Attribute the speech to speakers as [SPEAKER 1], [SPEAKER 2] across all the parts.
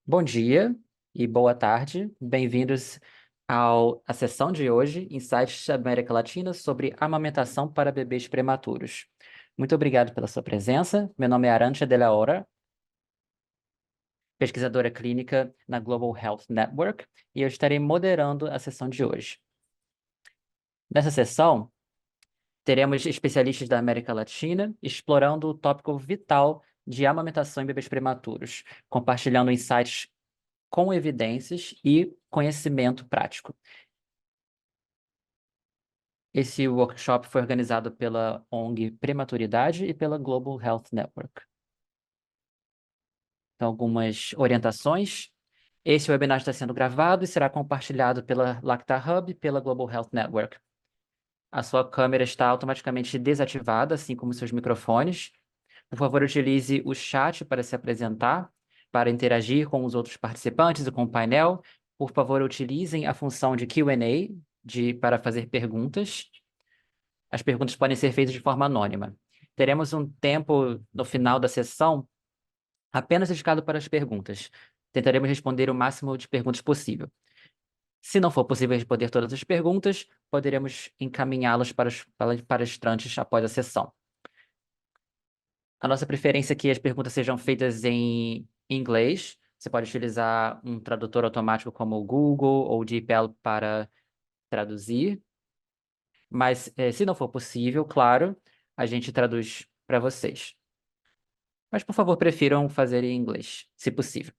[SPEAKER 1] Bom dia e boa tarde. Bem-vindos à sessão de hoje, Insights da América Latina sobre amamentação para bebês prematuros. Muito obrigado pela sua presença. Meu nome é Arantxa de la Hora, pesquisadora clínica na Global Health Network, e eu estarei moderando a sessão de hoje. Nessa sessão, teremos especialistas da América Latina explorando o tópico vital de amamentação em bebês prematuros, compartilhando insights com evidências e conhecimento prático. Esse workshop foi organizado pela ONG Prematuridade e pela Global Health Network. Então, algumas orientações. Esse webinar está sendo gravado e será compartilhado pela Lacta Hub e pela Global Health Network. A sua câmera está automaticamente desativada, assim como seus microfones. Por favor, utilize o chat para se apresentar, para interagir com os outros participantes e com o painel. Por favor, utilizem a função de Q&A para fazer perguntas. As perguntas podem ser feitas de forma anônima. Teremos um tempo no final da sessão apenas dedicado para as perguntas. Tentaremos responder o máximo de perguntas possível. Se não for possível responder todas as perguntas, poderemos encaminhá-las para os palestrantes após a sessão. A nossa preferência é que as perguntas sejam feitas em inglês. Você pode utilizar um tradutor automático como o Google ou o DeepL para traduzir. Mas, se não for possível, claro, a gente traduz para vocês. Mas, por favor, prefiram fazer em inglês, se possível.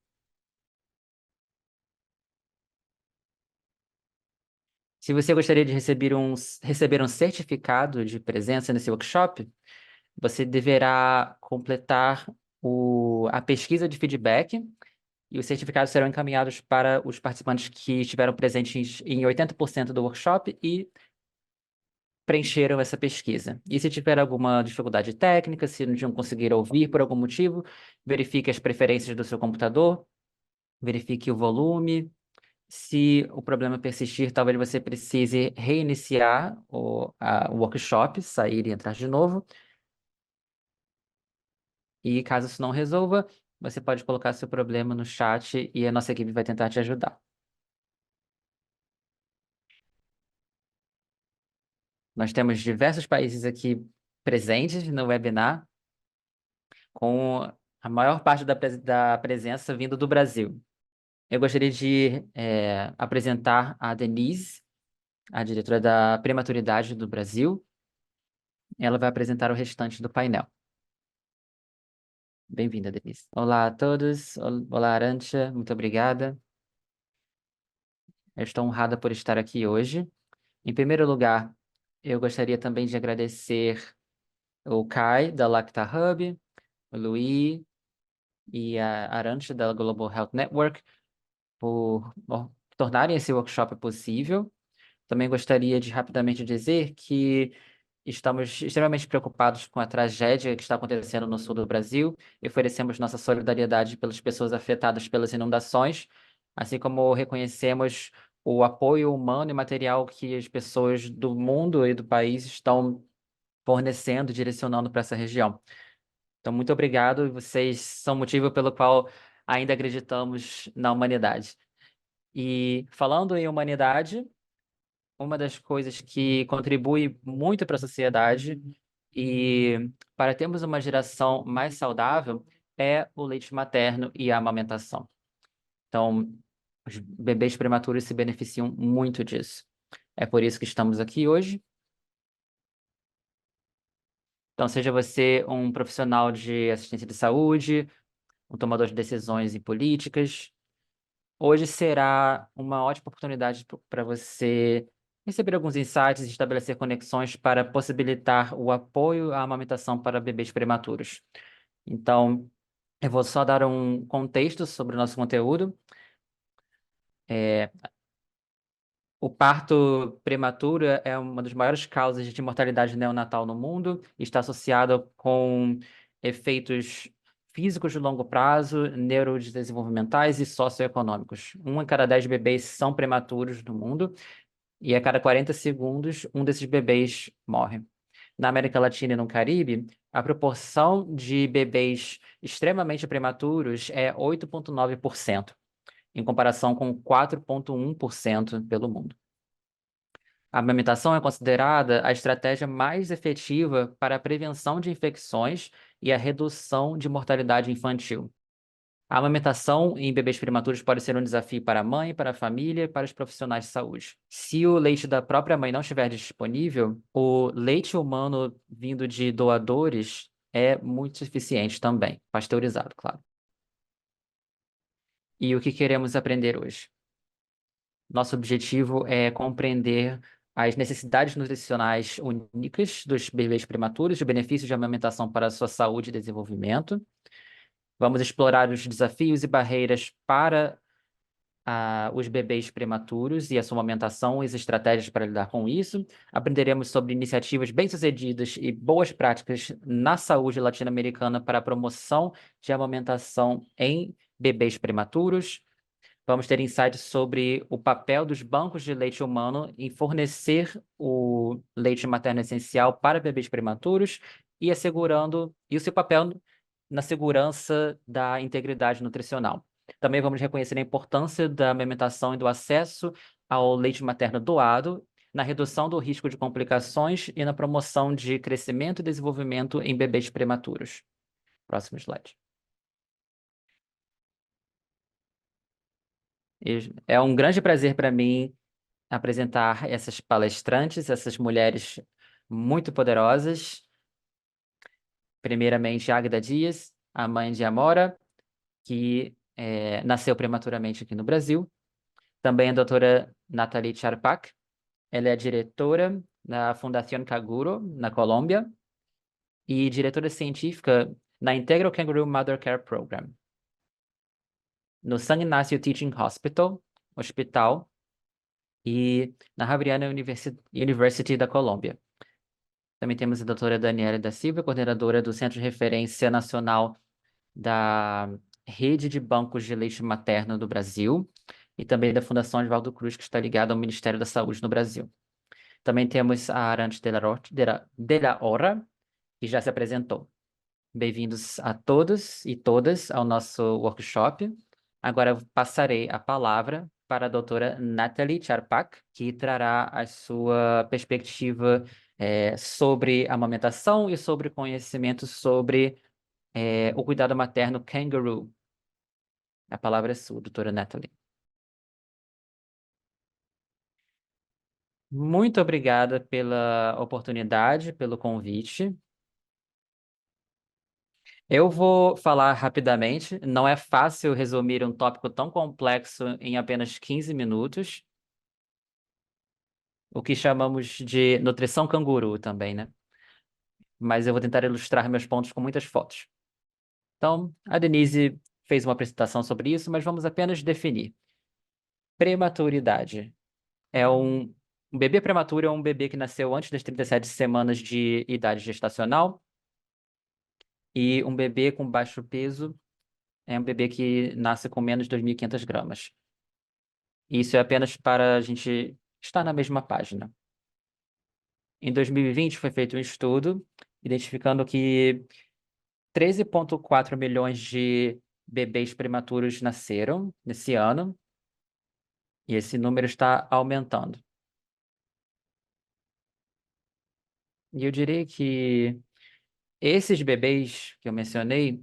[SPEAKER 1] Se você gostaria de receber um certificado de presença nesse workshop, você deverá completar a pesquisa de feedback e os certificados serão encaminhados para os participantes que estiveram presentes em 80% do workshop e preencheram essa pesquisa. E se tiver alguma dificuldade técnica, se não conseguir ouvir por algum motivo, verifique as preferências do seu computador, verifique o volume. Se o problema persistir, talvez você precise reiniciar o workshop, sair e entrar de novo. E caso isso não resolva, você pode colocar seu problema no chat e a nossa equipe vai tentar te ajudar. Nós temos diversos países aqui presentes no webinar, com a maior parte da presença vindo do Brasil. Eu gostaria de apresentar a Denise, a diretora da Prematuridade do Brasil. Ela vai apresentar o restante do painel. Bem-vinda, Denise. Olá a todos. Olá, Arantxa. Muito obrigada. Eu estou honrada por estar aqui hoje. Em primeiro lugar, eu gostaria também de agradecer o Kai, da Lacta Hub, o Luís e a Arantxa, da Global Health Network, por tornarem esse workshop possível. Também gostaria de rapidamente dizer que estamos extremamente preocupados com a tragédia que está acontecendo no sul do Brasil e oferecemos nossa solidariedade pelas pessoas afetadas pelas inundações, assim como reconhecemos o apoio humano e material que as pessoas do mundo e do país estão fornecendo, direcionando para essa região. Então, muito obrigado. Vocês são o motivo pelo qual ainda acreditamos na humanidade. E falando em humanidade, uma das coisas que contribui muito para a sociedade e para termos uma geração mais saudável é o leite materno e a amamentação. Então, os bebês prematuros se beneficiam muito disso. É por isso que estamos aqui hoje. Então, seja você um profissional de assistência de saúde, um tomador de decisões e políticas, hoje será uma ótima oportunidade para você receber alguns insights e estabelecer conexões para possibilitar o apoio à amamentação para bebês prematuros. Então, eu vou só dar um contexto sobre o nosso conteúdo. O parto prematuro é uma das maiores causas de mortalidade neonatal no mundo e está associado com efeitos físicos de longo prazo, neurodesenvolvimentais e socioeconômicos. 1 em cada 10 bebês são prematuros no mundo e a cada 40 segundos um desses bebês morre. Na América Latina e no Caribe, a proporção de bebês extremamente prematuros é 8,9%, em comparação com 4,1% pelo mundo. A amamentação é considerada a estratégia mais efetiva para a prevenção de infecções e a redução de mortalidade infantil. A amamentação em bebês prematuros pode ser um desafio para a mãe, para a família e para os profissionais de saúde. Se o leite da própria mãe não estiver disponível, o leite humano vindo de doadores é muito suficiente também, pasteurizado, claro. E o que queremos aprender hoje? Nosso objetivo é compreender as necessidades nutricionais únicas dos bebês prematuros, os benefícios de amamentação para a sua saúde e desenvolvimento. Vamos explorar os desafios e barreiras para os bebês prematuros e a sua amamentação e as estratégias para lidar com isso. Aprenderemos sobre iniciativas bem-sucedidas e boas práticas na saúde latino-americana para a promoção de amamentação em bebês prematuros. Vamos ter insights sobre o papel dos bancos de leite humano em fornecer o leite materno essencial para bebês prematuros e assegurando e o seu papel na segurança da integridade nutricional. Também vamos reconhecer a importância da amamentação e do acesso ao leite materno doado, na redução do risco de complicações e na promoção de crescimento e desenvolvimento em bebês prematuros. Próximo slide. É um grande prazer para mim apresentar essas palestrantes, essas mulheres muito poderosas. Primeiramente, Águida Dias, a mãe de Amora, que nasceu prematuramente aqui no Brasil. Também a doutora Nathalie Charpak, ela é diretora da Fundación Canguro, na Colômbia, e diretora científica na Integral Kangaroo Mother Care Program, no San Ignacio Teaching Hospital, e na Javeriana University da Colômbia. Também temos a doutora Daniela da Silva, coordenadora do Centro de Referência Nacional da Rede de Bancos de Leite Materno do Brasil e também da Fundação Oswaldo Cruz, que está ligada ao Ministério da Saúde no Brasil. Também temos a Arantes de la Hora, que já se apresentou. Bem-vindos a todos e todas ao nosso workshop. Agora eu passarei a palavra para a doutora Nathalie Charpak, que trará a sua perspectiva sobre amamentação e sobre conhecimento sobre o cuidado materno kangaroo. A palavra é sua, doutora Nathalie. Muito obrigada pela oportunidade, pelo convite. Eu vou falar rapidamente. Não é fácil resumir um tópico tão complexo em apenas 15 minutos. O que chamamos de nutrição canguru também, né? Mas eu vou tentar ilustrar meus pontos com muitas fotos. Então, a Denise fez uma apresentação sobre isso, mas vamos apenas definir. Prematuridade. Um bebê prematuro é um bebê que nasceu antes das 37 semanas de idade gestacional. E um bebê com baixo peso é um bebê que nasce com menos de 2.500 gramas. Isso é apenas para a gente estar na mesma página. Em 2020 foi feito um estudo identificando que 13,4 milhões de bebês prematuros nasceram nesse ano, e esse número está aumentando. E eu diria que esses bebês que eu mencionei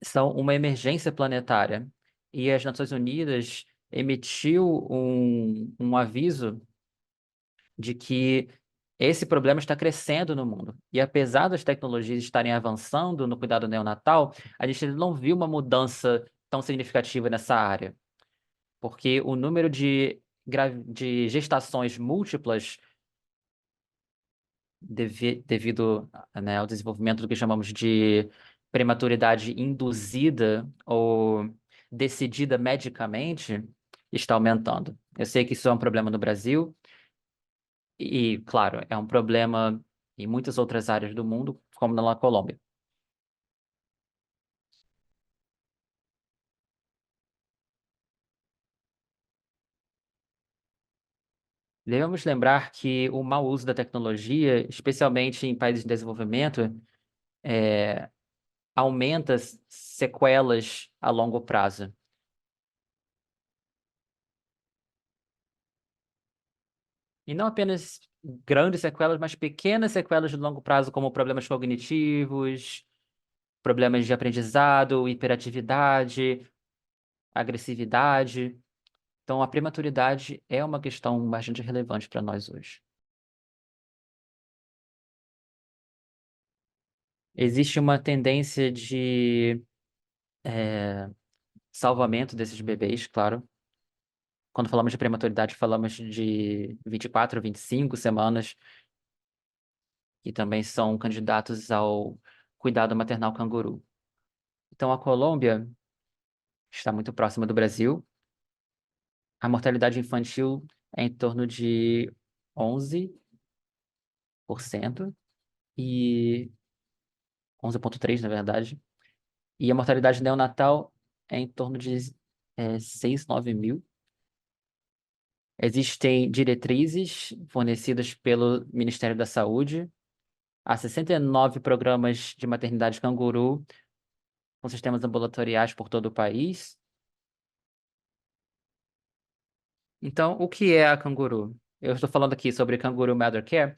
[SPEAKER 1] são uma emergência planetária. E as Nações Unidas emitiu um aviso de que esse problema está crescendo no mundo. E apesar das tecnologias estarem avançando no cuidado neonatal, a gente não viu uma mudança tão significativa nessa área, porque o número de gestações múltiplas devido, né, ao desenvolvimento do que chamamos de prematuridade induzida ou decidida medicamente está aumentando. Eu sei que isso é um problema no Brasil e, claro, é um problema em muitas outras áreas do mundo, como na Colômbia. Devemos lembrar que o mau uso da tecnologia, especialmente em países em desenvolvimento, aumenta sequelas a longo prazo. E não apenas grandes sequelas, mas pequenas sequelas de longo prazo, como problemas cognitivos, problemas de aprendizado, hiperatividade, agressividade. Então, a prematuridade é uma questão bastante relevante para nós hoje. Existe uma tendência de salvamento desses bebês, claro. Quando falamos de prematuridade, falamos de 24, 25 semanas, que também são candidatos ao cuidado maternal canguru. Então, a Colômbia está muito próxima do Brasil. A mortalidade infantil é em torno de 11% e 11,3%, na verdade. E a mortalidade neonatal é em torno de 6, 9 mil. Existem diretrizes fornecidas pelo Ministério da Saúde. Há 69 programas de maternidade canguru com sistemas ambulatoriais por todo o país. Então, o que é a canguru? Eu estou falando aqui sobre Canguru Mother Care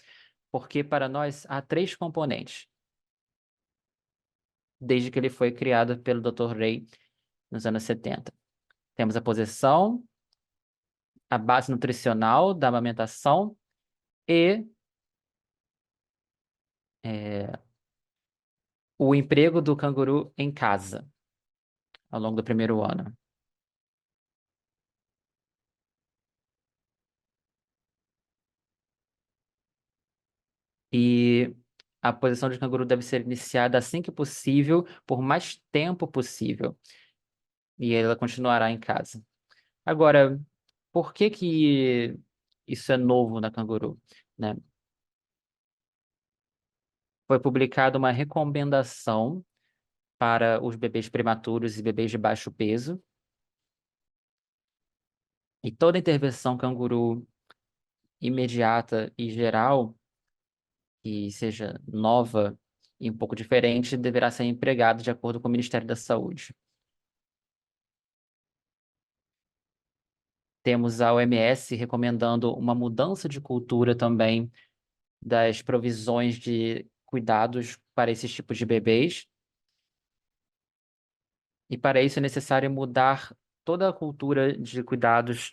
[SPEAKER 1] porque para nós há três componentes, desde que ele foi criado pelo Dr. Ray nos anos 70. Temos a posição, a base nutricional da amamentação e o emprego do canguru em casa ao longo do primeiro ano. E a posição de canguru deve ser iniciada assim que possível, por mais tempo possível, e ela continuará em casa. Agora, por que que isso é novo na canguru, né? Foi publicada uma recomendação para os bebês prematuros e bebês de baixo peso, e toda intervenção canguru imediata e geral, que seja nova e um pouco diferente, deverá ser empregada de acordo com o Ministério da Saúde. Temos a OMS recomendando uma mudança de cultura também das provisões de cuidados para esses tipos de bebês. E para isso é necessário mudar toda a cultura de cuidados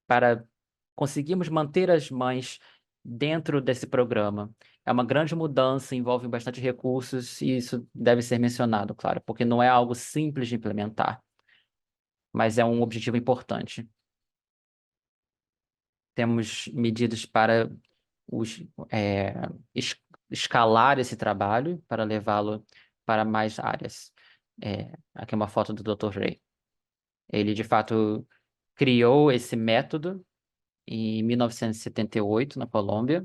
[SPEAKER 1] para conseguirmos manter as mães dentro desse programa. É uma grande mudança, envolve bastante recursos e isso deve ser mencionado, claro, porque não é algo simples de implementar, mas é um objetivo importante. Temos medidas para os, é, es- escalar esse trabalho, para levá-lo para mais áreas. Aqui é uma foto do Dr. Ray. Ele, de fato, criou esse método em 1978, na Colômbia.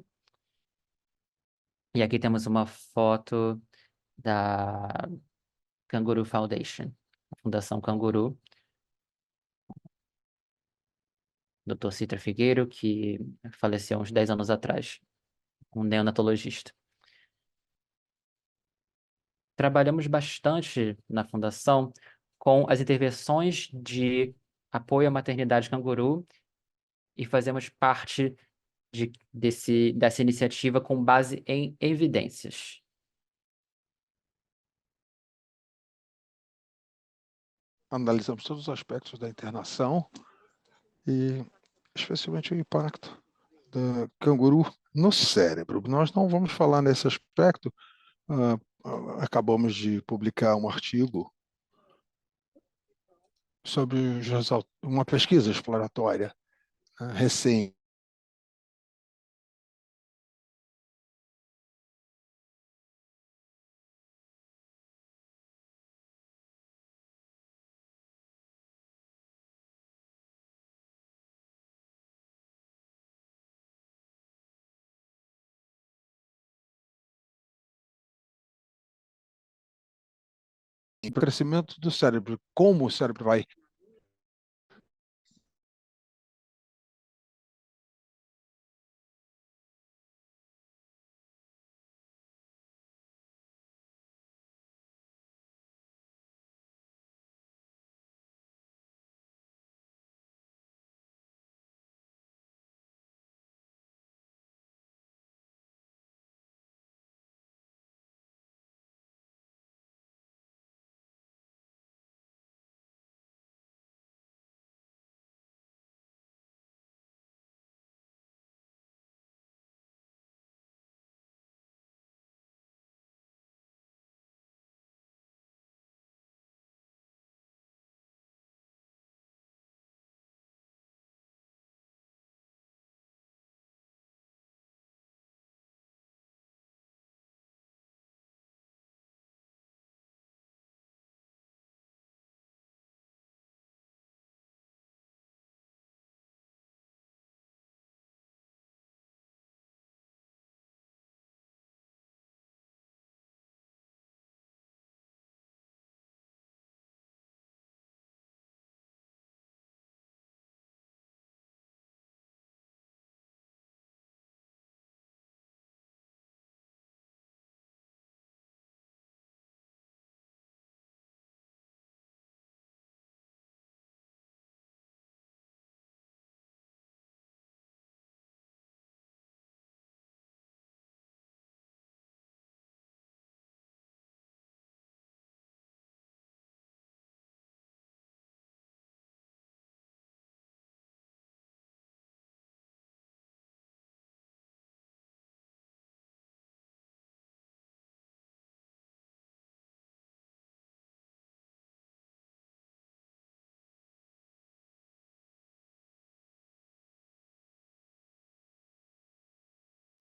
[SPEAKER 1] E aqui temos uma foto da Canguru Foundation, a Fundação Canguru, Dr. Citra Figueiro, que faleceu uns 10 anos atrás, um neonatologista. Trabalhamos bastante na Fundação com as intervenções de apoio à maternidade canguru e fazemos parte dessa iniciativa com base em evidências.
[SPEAKER 2] Analisamos todos os aspectos da internação e especialmente o impacto da canguru no cérebro. Nós não vamos falar nesse aspecto. Acabamos de publicar um artigo sobre uma pesquisa exploratória recente. O crescimento do cérebro, como o cérebro vai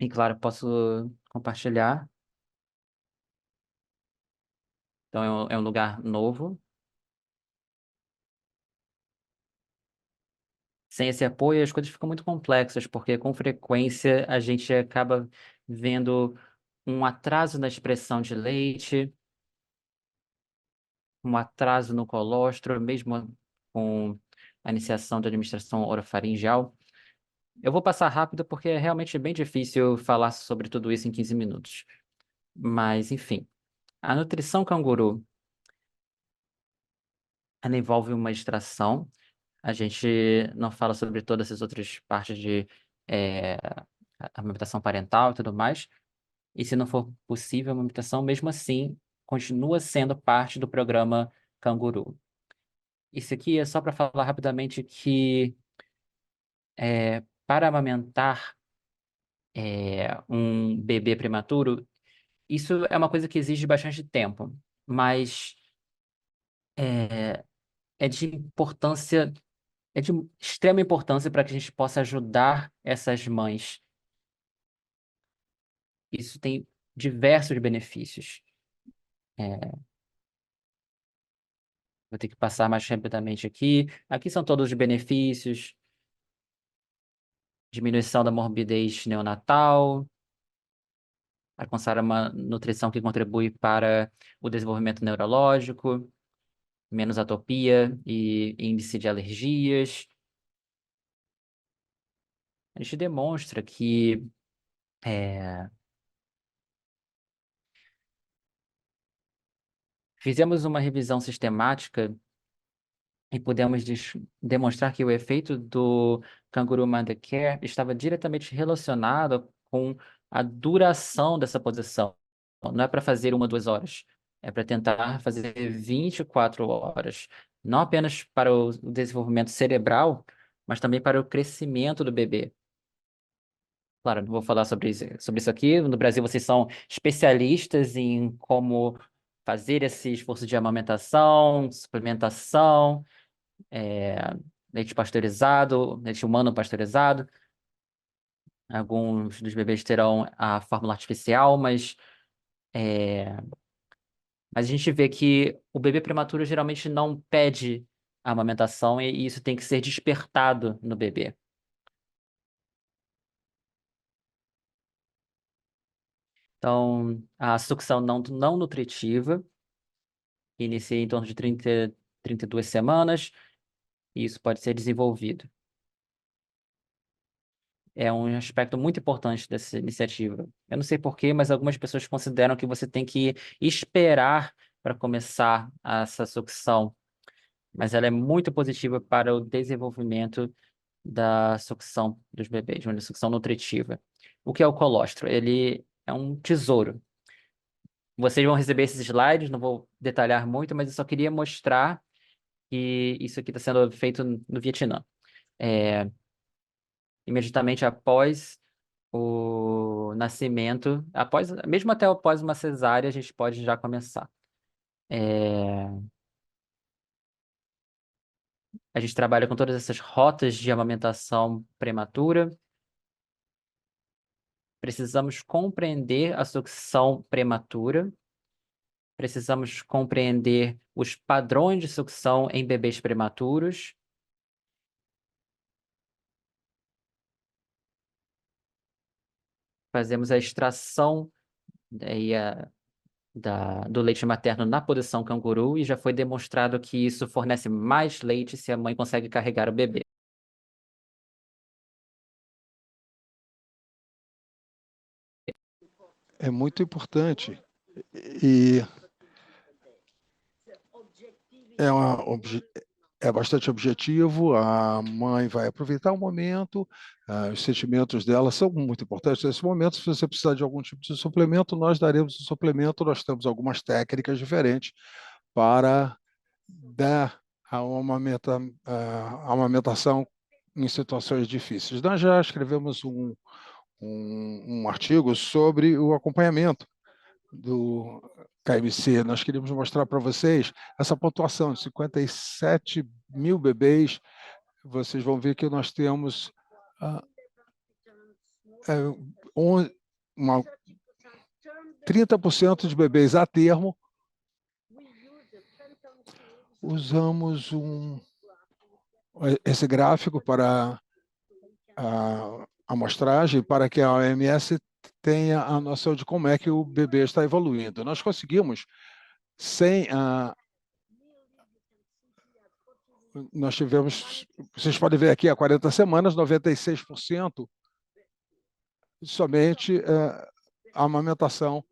[SPEAKER 1] E claro, posso compartilhar. Então, é um lugar novo. Sem esse apoio, as coisas ficam muito complexas, porque com frequência a gente acaba vendo um atraso na expressão de leite, um atraso no colostro, mesmo com a iniciação da administração orofaringeal. Eu vou passar rápido porque é realmente bem difícil falar sobre tudo isso em 15 minutos. Mas, enfim, a nutrição canguru, ela envolve uma extração. A gente não fala sobre todas as outras partes de eh, amamentação parental e tudo mais. E se não for possível a amamentação, mesmo assim, continua sendo parte do programa Canguru. Isso aqui é só para falar rapidamente que para amamentar um bebê prematuro, isso é uma coisa que exige bastante tempo, mas é de importância, é de extrema importância para que a gente possa ajudar essas mães. Isso tem diversos benefícios. É, vou ter que passar mais rapidamente aqui. Aqui são todos os benefícios: diminuição da morbidez neonatal, alcançar uma nutrição que contribui para o desenvolvimento neurológico, menos atopia e índice de alergias. A gente demonstra que fizemos uma revisão sistemática e pudemos demonstrar que o efeito do Canguru Mother Care estava diretamente relacionado com a duração dessa posição. Não é para fazer 1 ou 2 horas, é para tentar fazer 24 horas. Não apenas para o desenvolvimento cerebral, mas também para o crescimento do bebê. Claro, não vou falar sobre isso aqui. No Brasil, vocês são especialistas em como fazer esse esforço de amamentação, suplementação, é, leite pasteurizado, leite humano pasteurizado. Alguns dos bebês terão a fórmula artificial, mas a gente vê que o bebê prematuro geralmente não pede a amamentação e isso tem que ser despertado no bebê. Então, a sucção não nutritiva inicia em torno de 32 semanas e isso pode ser desenvolvido. É um aspecto muito importante dessa iniciativa. Eu não sei por quê, mas algumas pessoas consideram que você tem que esperar para começar essa sucção, mas ela é muito positiva para o desenvolvimento da sucção dos bebês, uma sucção nutritiva. O que é o colostro? Ele é um tesouro. Vocês vão receber esses slides, não vou detalhar muito, mas eu só queria mostrar que isso aqui está sendo feito no Vietnã. É, imediatamente após o nascimento, mesmo até após uma cesárea, a gente pode já começar. É, a gente trabalha com todas essas rotas de amamentação prematura. Precisamos compreender a sucção prematura. Precisamos compreender os padrões de sucção em bebês prematuros. Fazemos a extração e do leite materno na posição canguru e já foi demonstrado que isso fornece mais leite se a mãe consegue carregar o bebê.
[SPEAKER 2] É muito importante e é, é bastante objetivo. A mãe vai aproveitar o momento, os sentimentos dela são muito importantes nesse momento. Se você precisar de algum tipo de suplemento, nós daremos o suplemento. Nós temos algumas técnicas diferentes para dar a amamentação em situações difíceis. Nós já escrevemos um artigo sobre o acompanhamento do KMC. Nós queríamos mostrar para vocês essa pontuação de 57 mil bebês. Vocês vão ver que nós temos 30% de bebês a termo. Usamos esse gráfico para a amostragem, para que a OMS tenha a noção de como é que o bebê está evoluindo. Nós conseguimos, nós tivemos, vocês podem ver aqui, há 40 semanas, 96% somente a amamentação,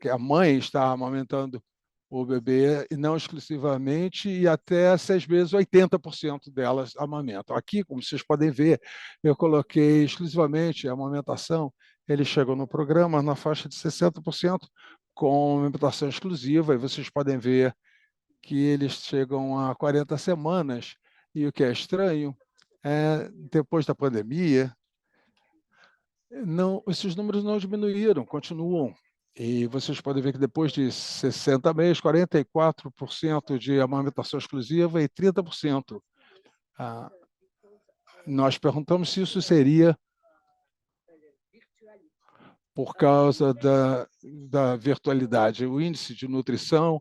[SPEAKER 2] que a mãe está amamentando o bebê, e não exclusivamente, e até 6 meses, 80% delas amamentam. Aqui, como vocês podem ver, eu coloquei exclusivamente a amamentação, eles chegam no programa na faixa de 60%, com amamentação exclusiva, e vocês podem ver que eles chegam a 40 semanas, e o que é estranho é, depois da pandemia, não, esses números não diminuíram, continuam. E vocês podem ver que depois de 60 meses, 44% de amamentação exclusiva e 30%. Nós perguntamos se isso seria por causa da virtualidade. O índice de nutrição,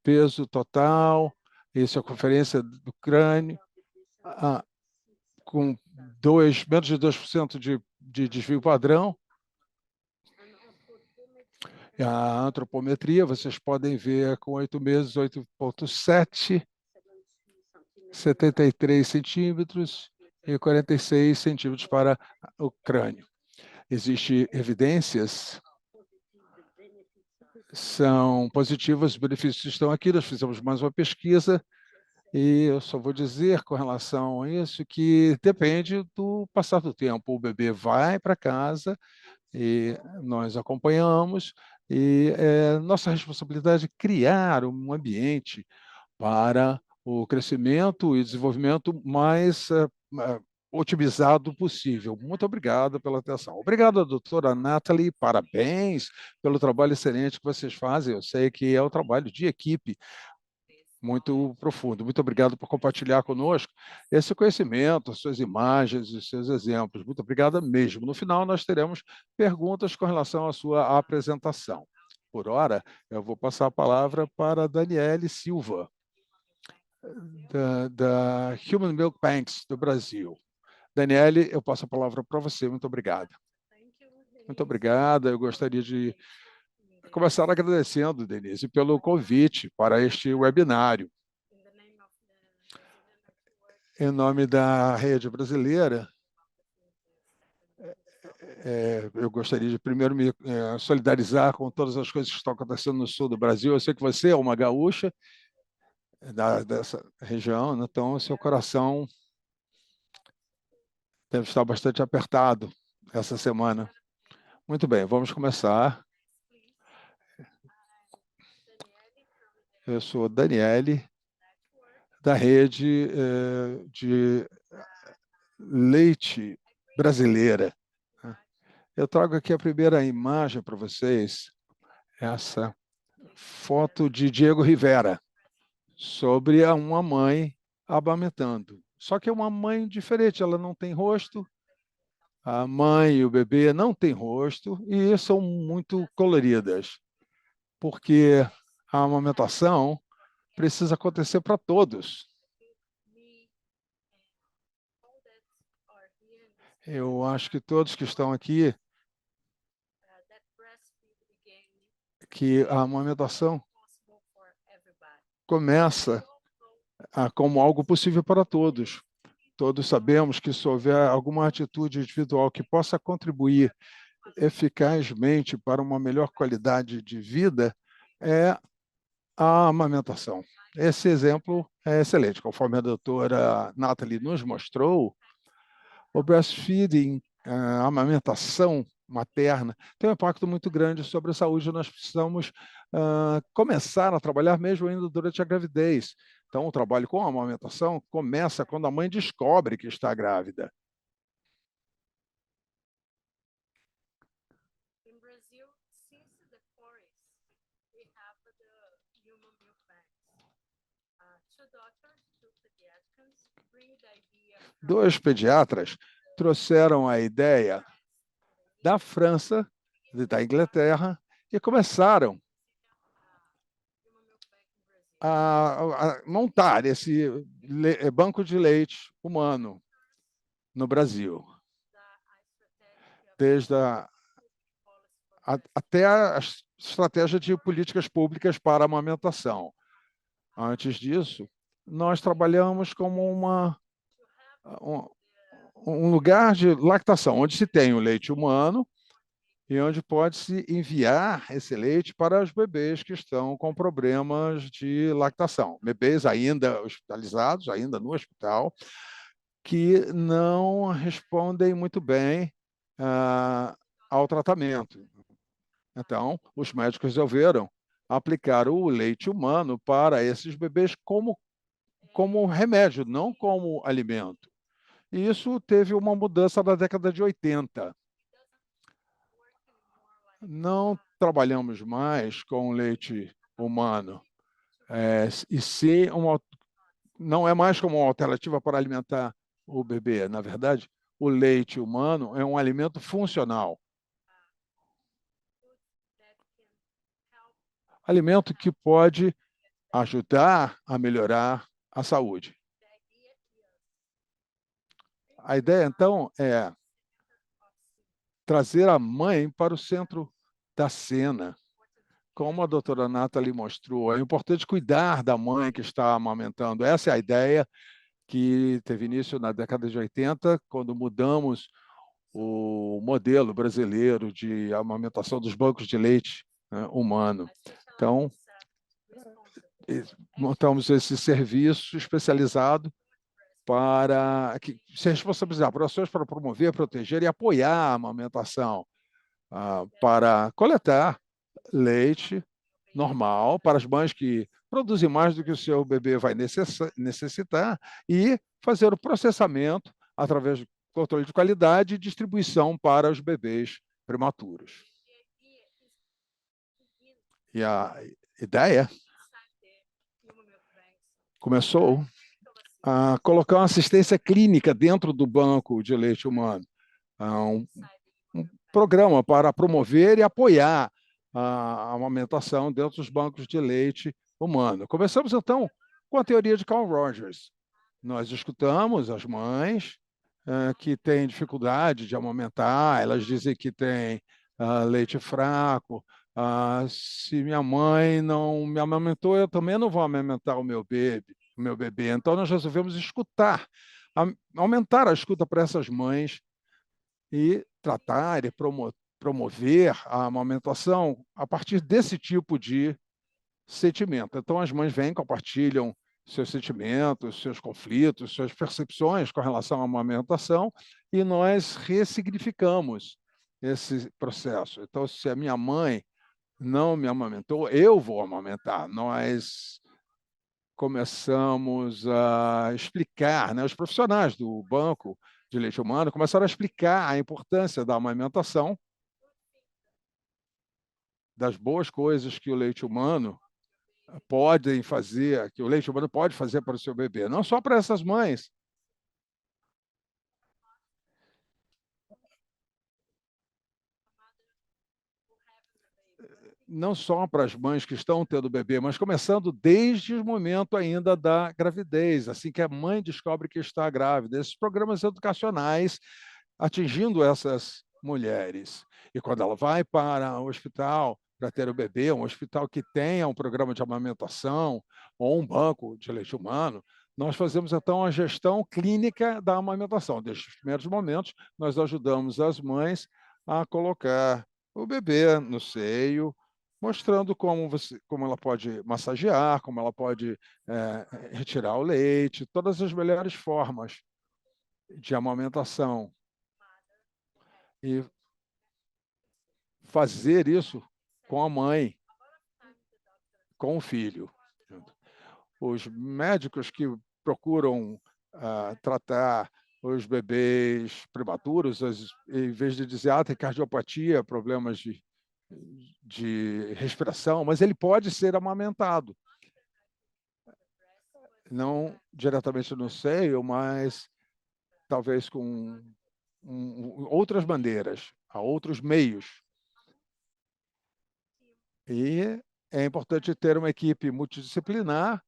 [SPEAKER 2] peso total, isso é a conferência do crânio, com menos de 2% de desvio padrão. A antropometria, vocês podem ver com 8 meses, 8,7, 73 centímetros e 46 centímetros para o crânio. Existem evidências, são positivas, os benefícios estão aqui, nós fizemos mais uma pesquisa, e eu só vou dizer com relação a isso que depende do passar do tempo. O bebê vai para casa e nós acompanhamos, e é nossa responsabilidade criar um ambiente para o crescimento e desenvolvimento mais otimizado possível. Muito obrigado pela atenção. Obrigado, doutora Nathalie, parabéns pelo trabalho excelente que vocês fazem. Eu sei que é um trabalho de equipe muito profundo. Muito obrigado por compartilhar conosco esse conhecimento, as suas imagens e seus exemplos. Muito obrigado mesmo. No final, nós teremos perguntas com relação à sua apresentação. Por hora, eu vou passar a palavra para a Daniele Silva, da Human Milk Banks do Brasil. Daniele, eu passo a palavra para você. Muito obrigado. Muito obrigada. Eu gostaria de começar agradecendo, Denise, pelo convite para este webinário. Em nome da rede brasileira, eu gostaria de primeiro me solidarizar com todas as coisas que estão acontecendo no sul do Brasil. Eu sei que você é uma gaúcha dessa região, então o seu coração deve estar bastante apertado essa semana. Muito bem, vamos começar. Eu sou Daniele, da rede de leite brasileira. Eu trago aqui a primeira imagem para vocês, essa foto de Diego Rivera, sobre uma mãe amamentando. Só que é uma mãe diferente, ela não tem rosto, a mãe e o bebê não têm rosto e são muito coloridas, porque a amamentação precisa acontecer para todos. Eu acho que todos que estão aqui, que a amamentação começa como algo possível para todos. Todos sabemos que se houver alguma atitude individual que possa contribuir eficazmente para uma melhor qualidade de vida, é a amamentação. Esse exemplo é excelente. Conforme a doutora Nathalie nos mostrou, o breastfeeding, a amamentação materna, tem um impacto muito grande sobre a saúde. Nós precisamos começar a trabalhar mesmo ainda durante a gravidez. Então, o trabalho com a amamentação começa quando a mãe descobre que está grávida. Dois pediatras trouxeram a ideia da França, da Inglaterra, e começaram a montar esse banco de leite humano no Brasil, desde até a estratégia de políticas públicas para a amamentação. Antes disso, nós trabalhamos como um lugar de lactação, onde se tem o leite humano e onde pode-se enviar esse leite para os bebês que estão com problemas de lactação. Bebês ainda hospitalizados, ainda no hospital, que não respondem muito bem ao tratamento. Então, os médicos resolveram aplicar o leite humano para esses bebês como remédio, não como alimento. E isso teve uma mudança na década de 80. Não trabalhamos mais com leite humano, e sim não é mais como uma alternativa para alimentar o bebê. Na verdade, o leite humano é um alimento funcional. Alimento que pode ajudar a melhorar a saúde. A ideia, então, é trazer a mãe para o centro da cena. Como a doutora Nathalie mostrou, é importante cuidar da mãe que está amamentando. Essa é a ideia que teve início na década de 80, quando mudamos o modelo brasileiro de amamentação dos bancos de leite, né, humano. Então, montamos esse serviço especializado para que se responsabilizar por ações para promover, proteger e apoiar a amamentação, para coletar leite normal para as mães que produzem mais do que o seu bebê vai necessitar e fazer o processamento através do controle de qualidade e distribuição para os bebês prematuros. E a ideia começou a colocar uma assistência clínica dentro do banco de leite humano, um programa para promover e apoiar a amamentação dentro dos bancos de leite humano. Começamos, então, com a teoria de Carl Rogers. Nós escutamos as mães que têm dificuldade de amamentar, elas dizem que têm leite fraco. Se minha mãe não me amamentou, eu também não vou amamentar o meu bebê. Então, nós resolvemos escutar, aumentar a escuta para essas mães e tratar e promover a amamentação a partir desse tipo de sentimento. Então, as mães vêm, compartilham seus sentimentos, seus conflitos, suas percepções com relação à amamentação e nós ressignificamos esse processo. Então, se a minha mãe não me amamentou, eu vou amamentar. Nós começamos a explicar, né, os profissionais do banco de leite humano começaram a explicar a importância da amamentação, das boas coisas que o leite humano podem fazer, que o leite humano pode fazer para o seu bebê, não só para essas mães. Não só para as mães que estão tendo bebê, mas começando desde o momento ainda da gravidez, assim que a mãe descobre que está grávida. Esses programas educacionais atingindo essas mulheres. E quando ela vai para o hospital para ter o bebê, um hospital que tenha um programa de amamentação ou um banco de leite humano, nós fazemos, então, a gestão clínica da amamentação. Desde os primeiros momentos, nós ajudamos as mães a colocar o bebê no seio, mostrando como ela pode massagear, como ela pode retirar o leite, todas as melhores formas de amamentação. E fazer isso com a mãe, com o filho. Os médicos que procuram tratar os bebês prematuros, em vez de dizer, tem cardiopatia, problemas de respiração, mas ele pode ser amamentado. Não diretamente no seio, mas talvez com outras bandeiras, a outros meios. E é importante ter uma equipe multidisciplinar,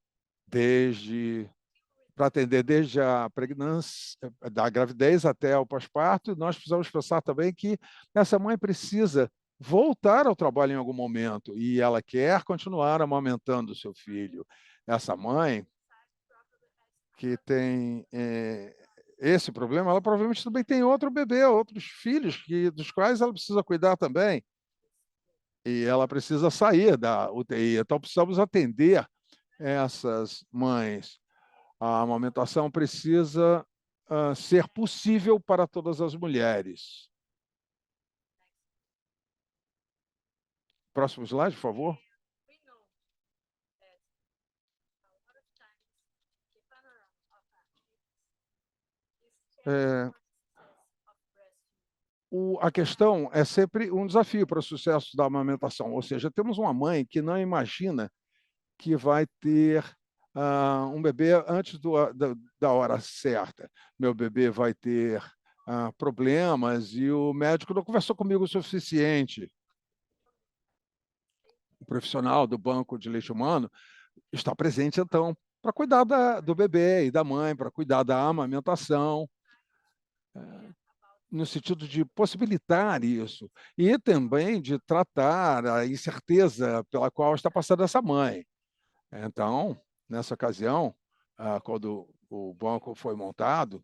[SPEAKER 2] para atender desde a pregnância, da gravidez até o pós-parto. Nós precisamos pensar também que essa mãe precisa voltar ao trabalho em algum momento e ela quer continuar amamentando o seu filho. Essa mãe que tem esse problema, ela provavelmente também tem outro bebê, outros filhos dos quais ela precisa cuidar também. E ela precisa sair da UTI. Então, precisamos atender essas mães. A amamentação precisa ser possível para todas as mulheres. Próximo slide, por favor. A questão é sempre um desafio para o sucesso da amamentação, ou seja, temos uma mãe que não imagina que vai ter um bebê antes da hora certa. Meu bebê vai ter problemas e o médico não conversou comigo o suficiente. O profissional do banco de leite humano está presente, então, para cuidar do bebê e da mãe, para cuidar da amamentação, no sentido de possibilitar isso, e também de tratar a incerteza pela qual está passando essa mãe. Então, nessa ocasião, quando o banco foi montado,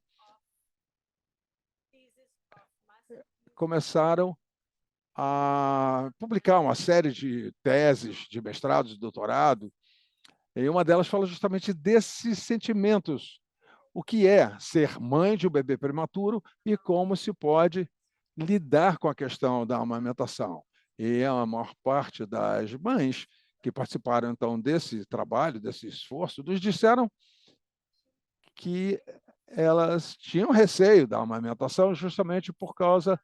[SPEAKER 2] começaram a publicar uma série de teses de mestrado, de doutorado, e uma delas fala justamente desses sentimentos. O que é ser mãe de um bebê prematuro e como se pode lidar com a questão da amamentação. E a maior parte das mães que participaram, então, desse trabalho, desse esforço, nos disseram que elas tinham receio da amamentação justamente por causa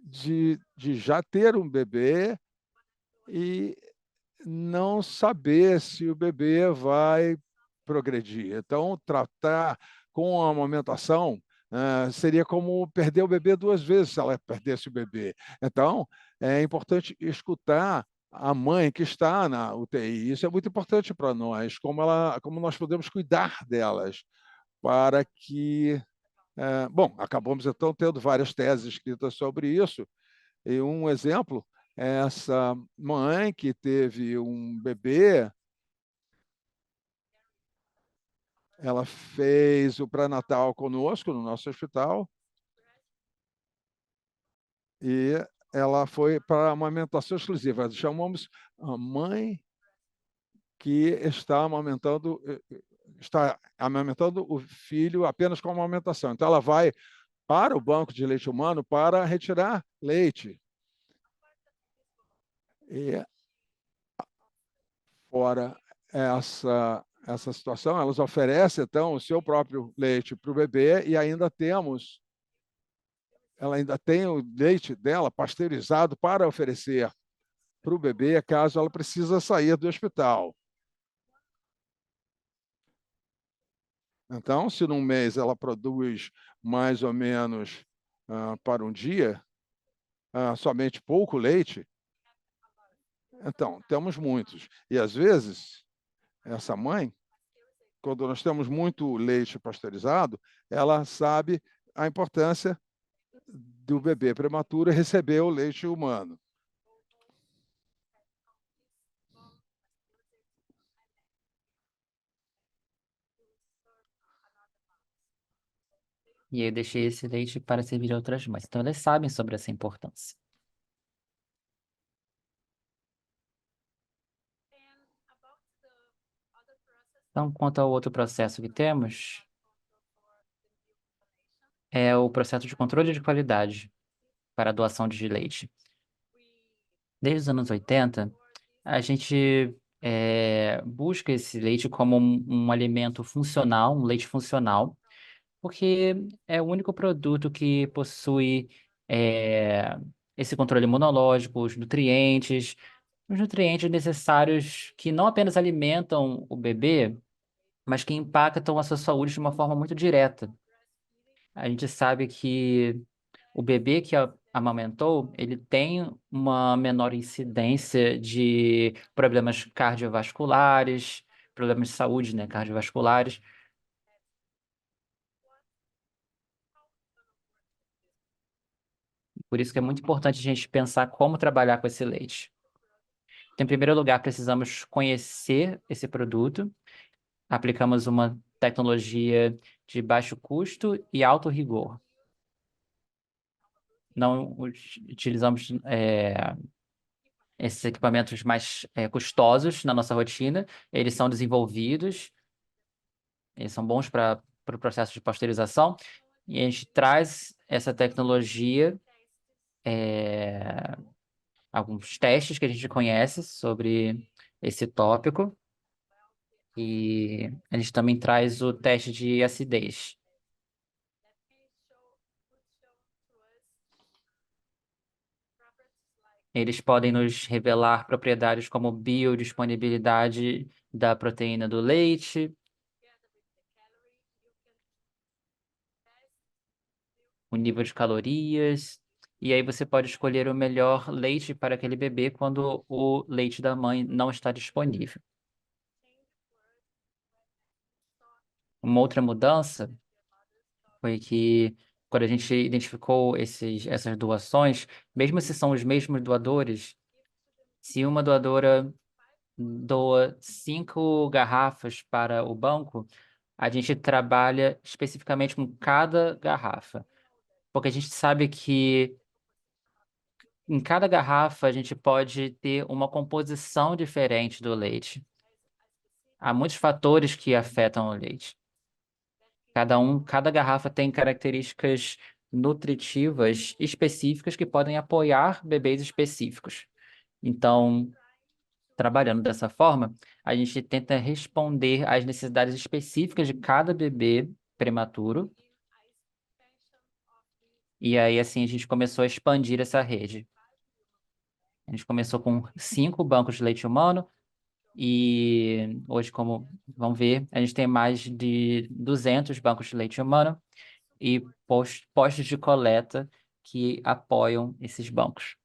[SPEAKER 2] de já ter um bebê e não saber se o bebê vai progredir. Então, tratar com a amamentação seria como perder o bebê duas vezes se ela perdesse o bebê. Então, é importante escutar a mãe que está na UTI. Isso é muito importante para nós, como nós podemos cuidar delas para que... bom, acabamos então tendo várias teses escritas sobre isso, e um exemplo é essa mãe que teve um bebê. Ela fez o pré-natal conosco no nosso hospital e ela foi para a amamentação exclusiva. Chamamos a mãe que está amamentando o filho apenas com amamentação. Então, ela vai para o banco de leite humano para retirar leite. E, fora essa situação, elas oferecem, então, o seu próprio leite para o bebê e ela ainda tem o leite dela pasteurizado para oferecer para o bebê, caso ela precisa sair do hospital. Então, se num mês ela produz mais ou menos para um dia, somente pouco leite, então, temos muitos. E, às vezes, essa mãe, quando nós temos muito leite pasteurizado, ela sabe a importância do bebê prematuro receber o leite humano.
[SPEAKER 1] E eu deixei esse leite para servir a outras mães. Então, elas sabem sobre essa importância. Então, quanto ao outro processo que temos, é o processo de controle de qualidade para a doação de leite. Desde os anos 80, a gente busca esse leite como um alimento funcional, um leite funcional, porque é o único produto que possui esse controle imunológico, os nutrientes necessários que não apenas alimentam o bebê, mas que impactam a sua saúde de uma forma muito direta. A gente sabe que o bebê que amamentou, ele tem uma menor incidência de problemas cardiovasculares, problemas de saúde, né, cardiovasculares. Por isso que é muito importante a gente pensar como trabalhar com esse leite. Então, em primeiro lugar, precisamos conhecer esse produto. Aplicamos uma tecnologia de baixo custo e alto rigor. Não utilizamos esses equipamentos mais custosos na nossa rotina. Eles são desenvolvidos, eles são bons para o pro processo de pasteurização. E a gente traz essa tecnologia, alguns testes que a gente conhece sobre esse tópico. E a gente também traz o teste de acidez. Eles podem nos revelar propriedades como biodisponibilidade da proteína do leite, o nível de calorias, e aí você pode escolher o melhor leite para aquele bebê quando o leite da mãe não está disponível. Uma outra mudança foi que quando a gente identificou essas doações, mesmo se são os mesmos doadores, se uma doadora doa 5 garrafas para o banco, a gente trabalha especificamente com cada garrafa, porque a gente sabe que em cada garrafa a gente pode ter uma composição diferente do leite. Há muitos fatores que afetam o leite. Cada garrafa tem características nutritivas específicas que podem apoiar bebês específicos. Então, trabalhando dessa forma, a gente tenta responder às necessidades específicas de cada bebê prematuro. E aí, assim, a gente começou a expandir essa rede. A gente começou com 5 bancos de leite humano e hoje, como vão ver, a gente tem mais de 200 bancos de leite humano e postos de coleta que apoiam esses bancos.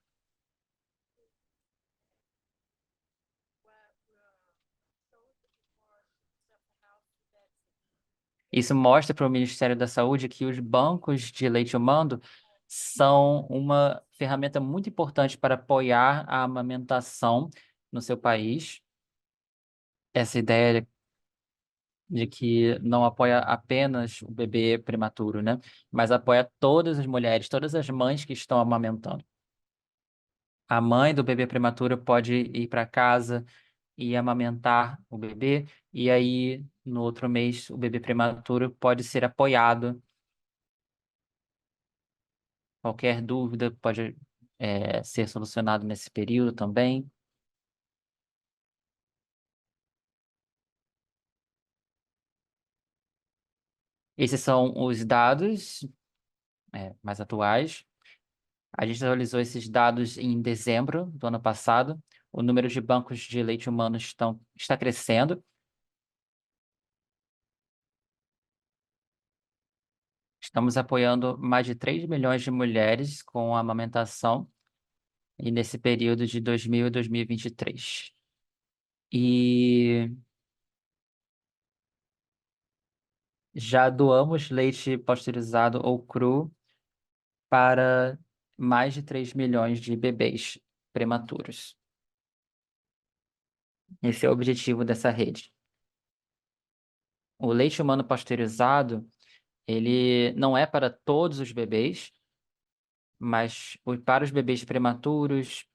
[SPEAKER 1] Isso mostra para o Ministério da Saúde que os bancos de leite humano são uma ferramenta muito importante para apoiar a amamentação no seu país. Essa ideia de que não apoia apenas o bebê prematuro, né? Mas apoia todas as mulheres, todas as mães que estão amamentando. A mãe do bebê prematuro pode ir para casa e amamentar o bebê, e aí no outro mês o bebê prematuro pode ser apoiado. Qualquer dúvida pode ser solucionado nesse período também. Esses são os dados mais atuais. A gente atualizou esses dados em dezembro do ano passado. O número de bancos de leite humano está crescendo. Estamos apoiando mais de 3 milhões de mulheres com a amamentação e nesse período de 2000 e 2023. E já doamos leite pasteurizado ou cru para mais de 3 milhões de bebês prematuros. Esse é o objetivo dessa rede. O leite humano pasteurizado, ele não é para todos os bebês, mas para os bebês prematuros,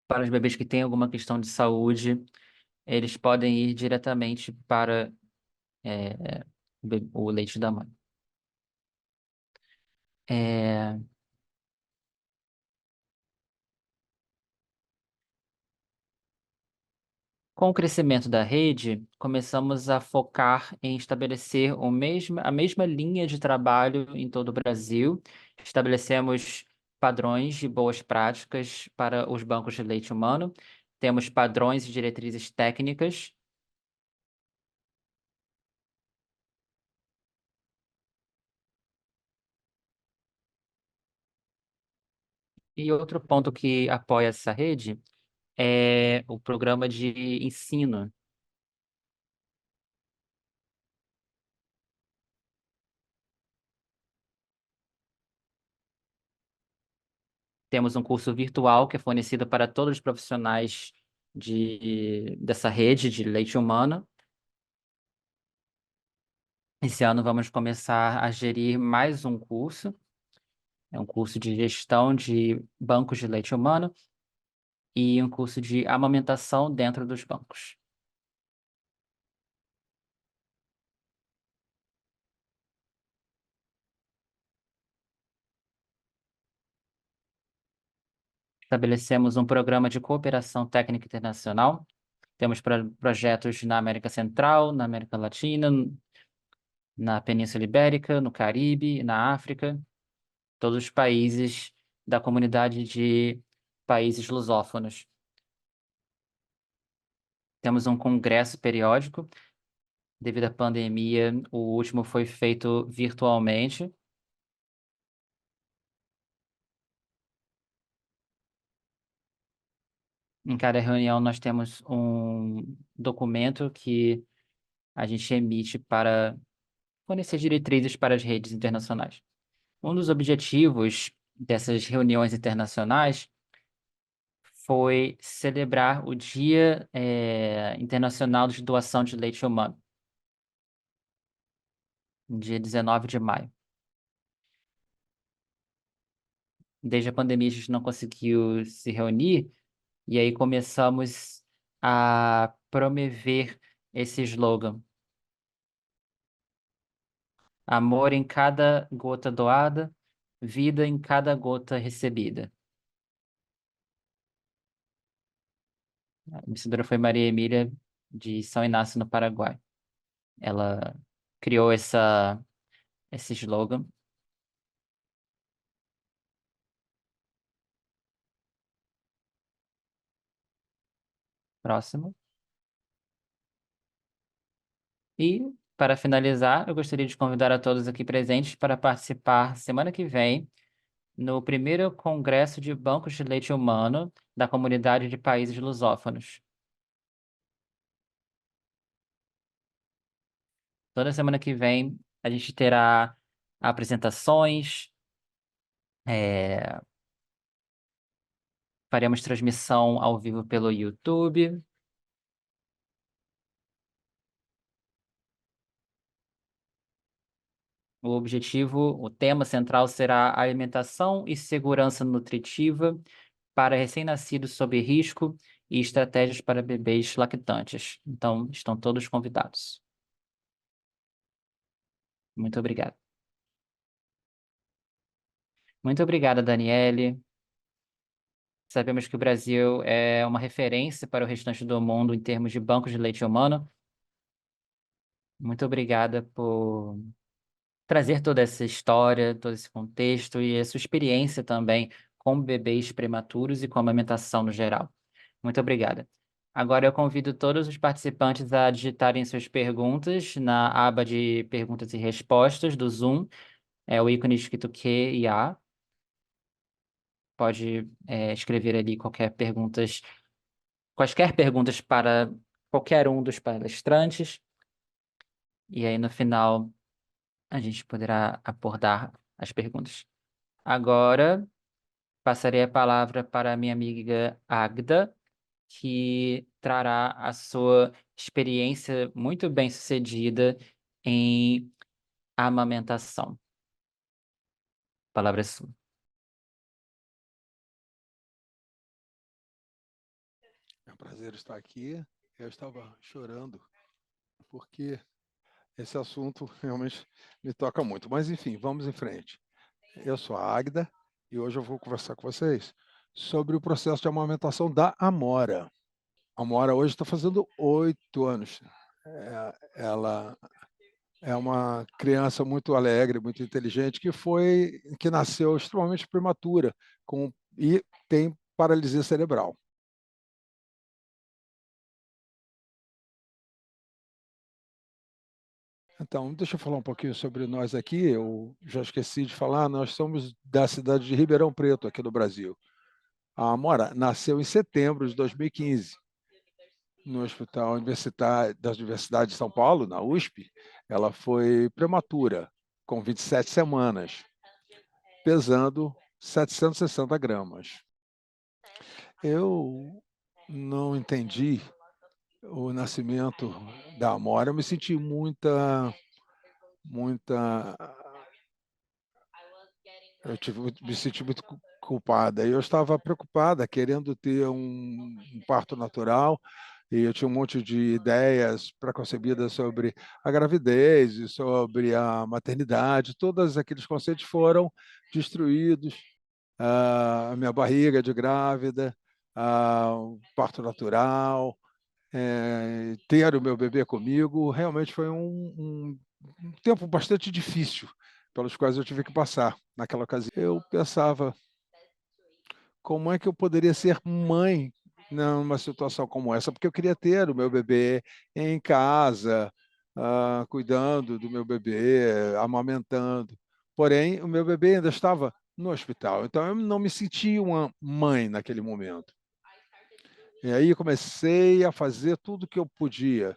[SPEAKER 1] para os bebês que têm alguma questão de saúde, eles podem ir diretamente para o leite da mãe. É, Com o crescimento da rede, começamos a focar em estabelecer a mesma linha de trabalho em todo o Brasil. Estabelecemos padrões de boas práticas para os bancos de leite humano. Temos padrões e diretrizes técnicas. E outro ponto que apoia essa rede é o programa de ensino. Temos um curso virtual que é fornecido para todos os profissionais dessa rede de leite humano. Esse ano vamos começar a gerir mais um curso. É um curso de gestão de bancos de leite humano e um curso de amamentação dentro dos bancos. Estabelecemos um programa de cooperação técnica internacional. Temos projetos na América Central, na América Latina, na Península Ibérica, no Caribe, na África, todos os países da comunidade de países lusófonos. Temos um congresso periódico. Devido à pandemia, o último foi feito virtualmente. Em cada reunião, nós temos um documento que a gente emite para fornecer diretrizes para as redes internacionais. Um dos objetivos dessas reuniões internacionais foi celebrar o Dia Internacional de Doação de Leite Humano, dia 19 de maio. Desde a pandemia, a gente não conseguiu se reunir, e aí começamos a promover esse slogan: amor em cada gota doada, vida em cada gota recebida. A vencedora foi Maria Emília, de São Inácio, no Paraguai. Ela criou esse slogan. Próximo. E, para finalizar, eu gostaria de convidar a todos aqui presentes para participar semana que vem no primeiro Congresso de Bancos de Leite Humano da Comunidade de Países Lusófonos. Toda semana que vem a gente terá apresentações, é, faremos transmissão ao vivo pelo YouTube. O tema central será alimentação e segurança nutritiva para recém-nascidos sob risco e estratégias para bebês lactantes. Então, estão todos convidados. Muito obrigado. Muito obrigada, Daniele. Sabemos que o Brasil é uma referência para o restante do mundo em termos de bancos de leite humano. Muito obrigada por trazer toda essa história, todo esse contexto e a sua experiência também com bebês prematuros e com amamentação no geral. Muito obrigada. Agora eu convido todos os participantes a digitarem suas perguntas na aba de perguntas e respostas do Zoom. É o ícone escrito Q e A. Pode, escrever ali quaisquer perguntas para qualquer um dos palestrantes. E aí, no final, a gente poderá abordar as perguntas. Agora, passarei a palavra para a minha amiga Agda, que trará a sua experiência muito bem-sucedida em amamentação. A palavra é sua.
[SPEAKER 2] É um prazer estar aqui. Eu estava chorando porque esse assunto realmente me toca muito. Mas, enfim, vamos em frente. Eu sou a Águida e hoje eu vou conversar com vocês sobre o processo de amamentação da Amora. A Amora hoje está fazendo 8 anos. Ela é uma criança muito alegre, muito inteligente, que nasceu extremamente prematura e tem paralisia cerebral. Então, deixa eu falar um pouquinho sobre nós aqui. Eu já esqueci de falar, nós somos da cidade de Ribeirão Preto, aqui no Brasil. A Amora nasceu em setembro de 2015, no Hospital Universitário da Universidade de São Paulo, na USP. Ela foi prematura, com 27 semanas, pesando 760 gramas. Eu não entendi o nascimento da Amora, eu me senti muita me senti muito culpada. Eu estava preocupada, querendo ter um parto natural, e eu tinha um monte de ideias preconcebidas sobre a gravidez e sobre a maternidade. Todos aqueles conceitos foram destruídos. A minha barriga de grávida, o parto natural, ter o meu bebê comigo, realmente foi um tempo bastante difícil pelos quais eu tive que passar naquela ocasião. Eu pensava, como é que eu poderia ser mãe numa situação como essa? Porque eu queria ter o meu bebê em casa, cuidando do meu bebê, amamentando. Porém, o meu bebê ainda estava no hospital, então eu não me senti uma mãe naquele momento. E aí comecei a fazer tudo que eu podia.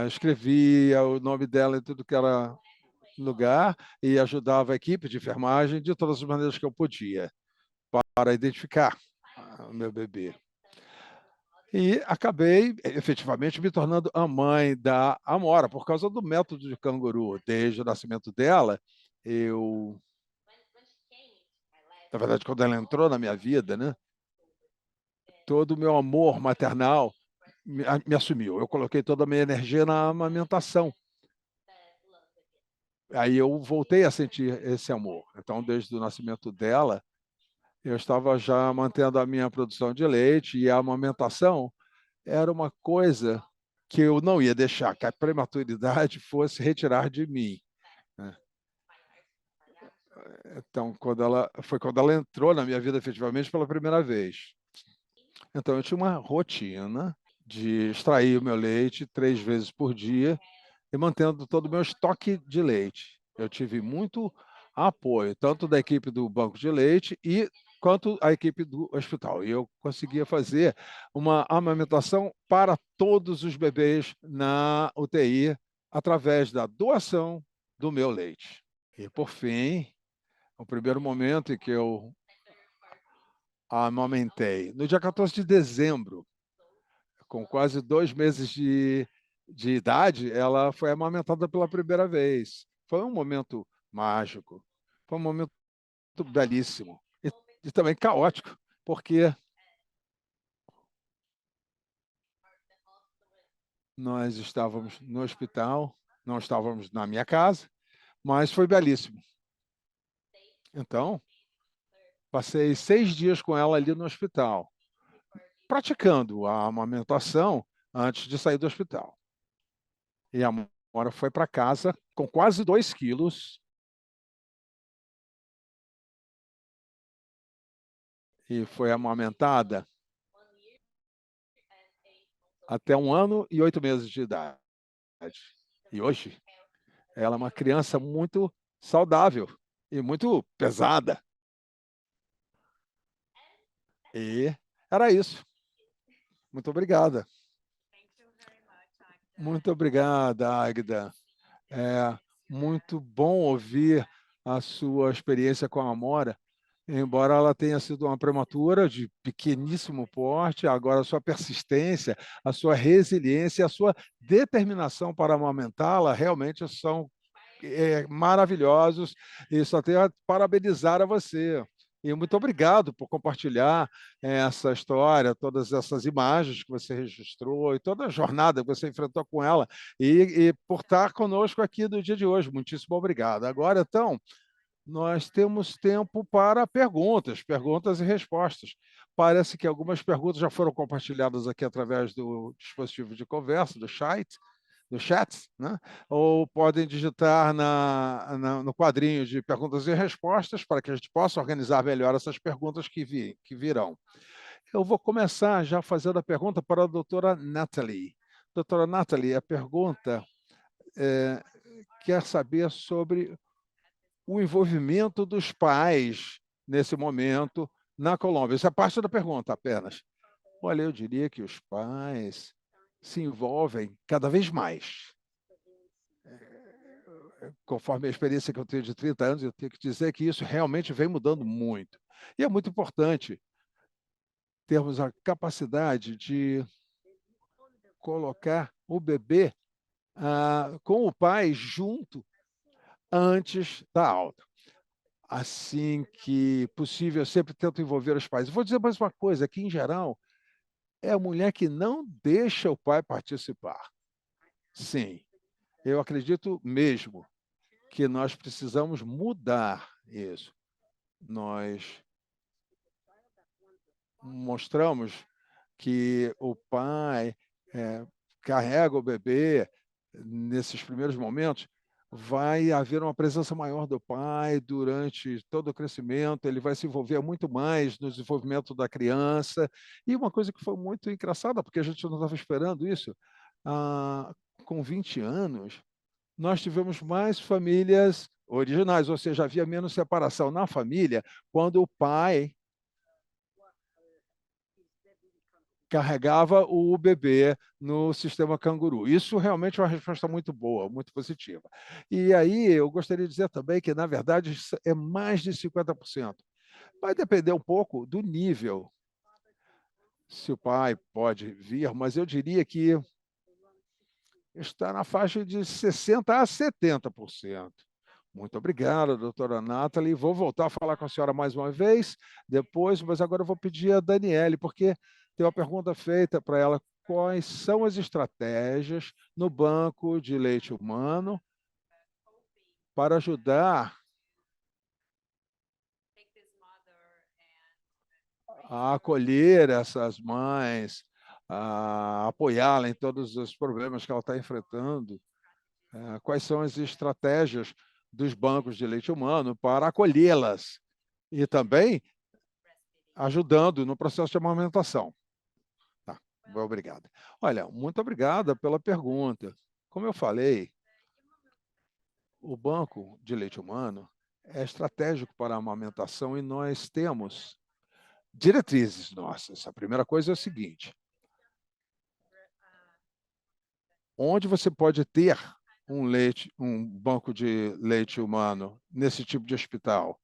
[SPEAKER 2] Escrevia o nome dela em tudo que era lugar e ajudava a equipe de enfermagem de todas as maneiras que eu podia para identificar o meu bebê. E acabei, efetivamente, me tornando a mãe da Amora, por causa do método de canguru. Desde o nascimento dela, na verdade, quando ela entrou na minha vida, né, todo o meu amor maternal me assumiu. Eu coloquei toda a minha energia na amamentação. Aí eu voltei a sentir esse amor. Então, desde o nascimento dela, eu estava já mantendo a minha produção de leite, e a amamentação era uma coisa que eu não ia deixar que a prematuridade fosse retirar de mim, né? Então, quando ela entrou na minha vida efetivamente pela primeira vez. Então, eu tinha uma rotina de extrair o meu leite 3 vezes por dia e mantendo todo o meu estoque de leite. Eu tive muito apoio, tanto da equipe do banco de leite quanto a equipe do hospital. E eu conseguia fazer uma amamentação para todos os bebês na UTI através da doação do meu leite. E, por fim, o primeiro momento em que eu amamentei, no dia 14 de dezembro, com quase 2 meses de idade, ela foi amamentada pela primeira vez. Foi um momento mágico, foi um momento belíssimo e também caótico, porque nós estávamos no hospital, não estávamos na minha casa, mas foi belíssimo. Então, passei 6 dias com ela ali no hospital, praticando a amamentação antes de sair do hospital. E a Mora foi para casa com quase 2 quilos e foi amamentada até 1 ano e 8 meses de idade. E hoje, ela é uma criança muito saudável e muito pesada. E era isso. Muito obrigada. Muito obrigada, Águida. É muito bom ouvir a sua experiência com a Amora. Embora ela tenha sido uma prematura de pequeníssimo porte, agora a sua persistência, a sua resiliência, a sua determinação para amamentá-la realmente são maravilhosos, e só tenho a parabenizar a você. E muito obrigado por compartilhar essa história, todas essas imagens que você registrou e toda a jornada que você enfrentou com ela, e por estar conosco aqui no dia de hoje. Muitíssimo obrigado. Agora, então, nós temos tempo para perguntas e respostas. Parece que algumas perguntas já foram compartilhadas aqui através do dispositivo de conversa, do chat, né? Ou podem digitar no quadrinho de perguntas e respostas para que a gente possa organizar melhor essas perguntas que virão. Eu vou começar já fazendo a pergunta para a doutora Natalie. Doutora Natalie, a pergunta quer saber sobre o envolvimento dos pais nesse momento na Colômbia. Isso é parte da pergunta apenas. Olha, eu diria que os pais se envolvem cada vez mais. Conforme a experiência que eu tenho de 30 anos, eu tenho que dizer que isso realmente vem mudando muito. E é muito importante termos a capacidade de colocar o bebê com o pai junto antes da aula. Assim que possível, eu sempre tento envolver os pais. Vou dizer mais uma coisa, que, em geral, é a mulher que não deixa o pai participar. Sim, eu acredito mesmo que nós precisamos mudar isso. Nós mostramos que o pai carrega o bebê nesses primeiros momentos, vai haver uma presença maior do pai durante todo o crescimento, ele vai se envolver muito mais no desenvolvimento da criança. E uma coisa que foi muito engraçada, porque a gente não estava esperando isso, com 20 anos, nós tivemos mais famílias originais, ou seja, havia menos separação na família quando o pai carregava o bebê no sistema canguru. Isso realmente é uma resposta muito boa, muito positiva. E aí eu gostaria de dizer também que, na verdade, isso é mais de 50%. Vai depender um pouco do nível, se o pai pode vir, mas eu diria que está na faixa de 60% a 70%. Muito obrigado, doutora Nathalie. Vou voltar a falar com a senhora mais uma vez depois, mas agora eu vou pedir a Daniele, porque tem uma pergunta feita para ela. Quais são as estratégias no banco de leite humano para ajudar a acolher essas mães, a apoiá-la em todos os problemas que ela está enfrentando? Quais são as estratégias dos bancos de leite humano para acolhê-las e também ajudando no processo de amamentação? Tá, obrigado. Olha, muito obrigada pela pergunta. Como eu falei, o banco de leite humano é estratégico para a amamentação e nós temos diretrizes nossas. A primeira coisa é o seguinte: onde você pode ter um banco de leite humano nesse tipo de hospital?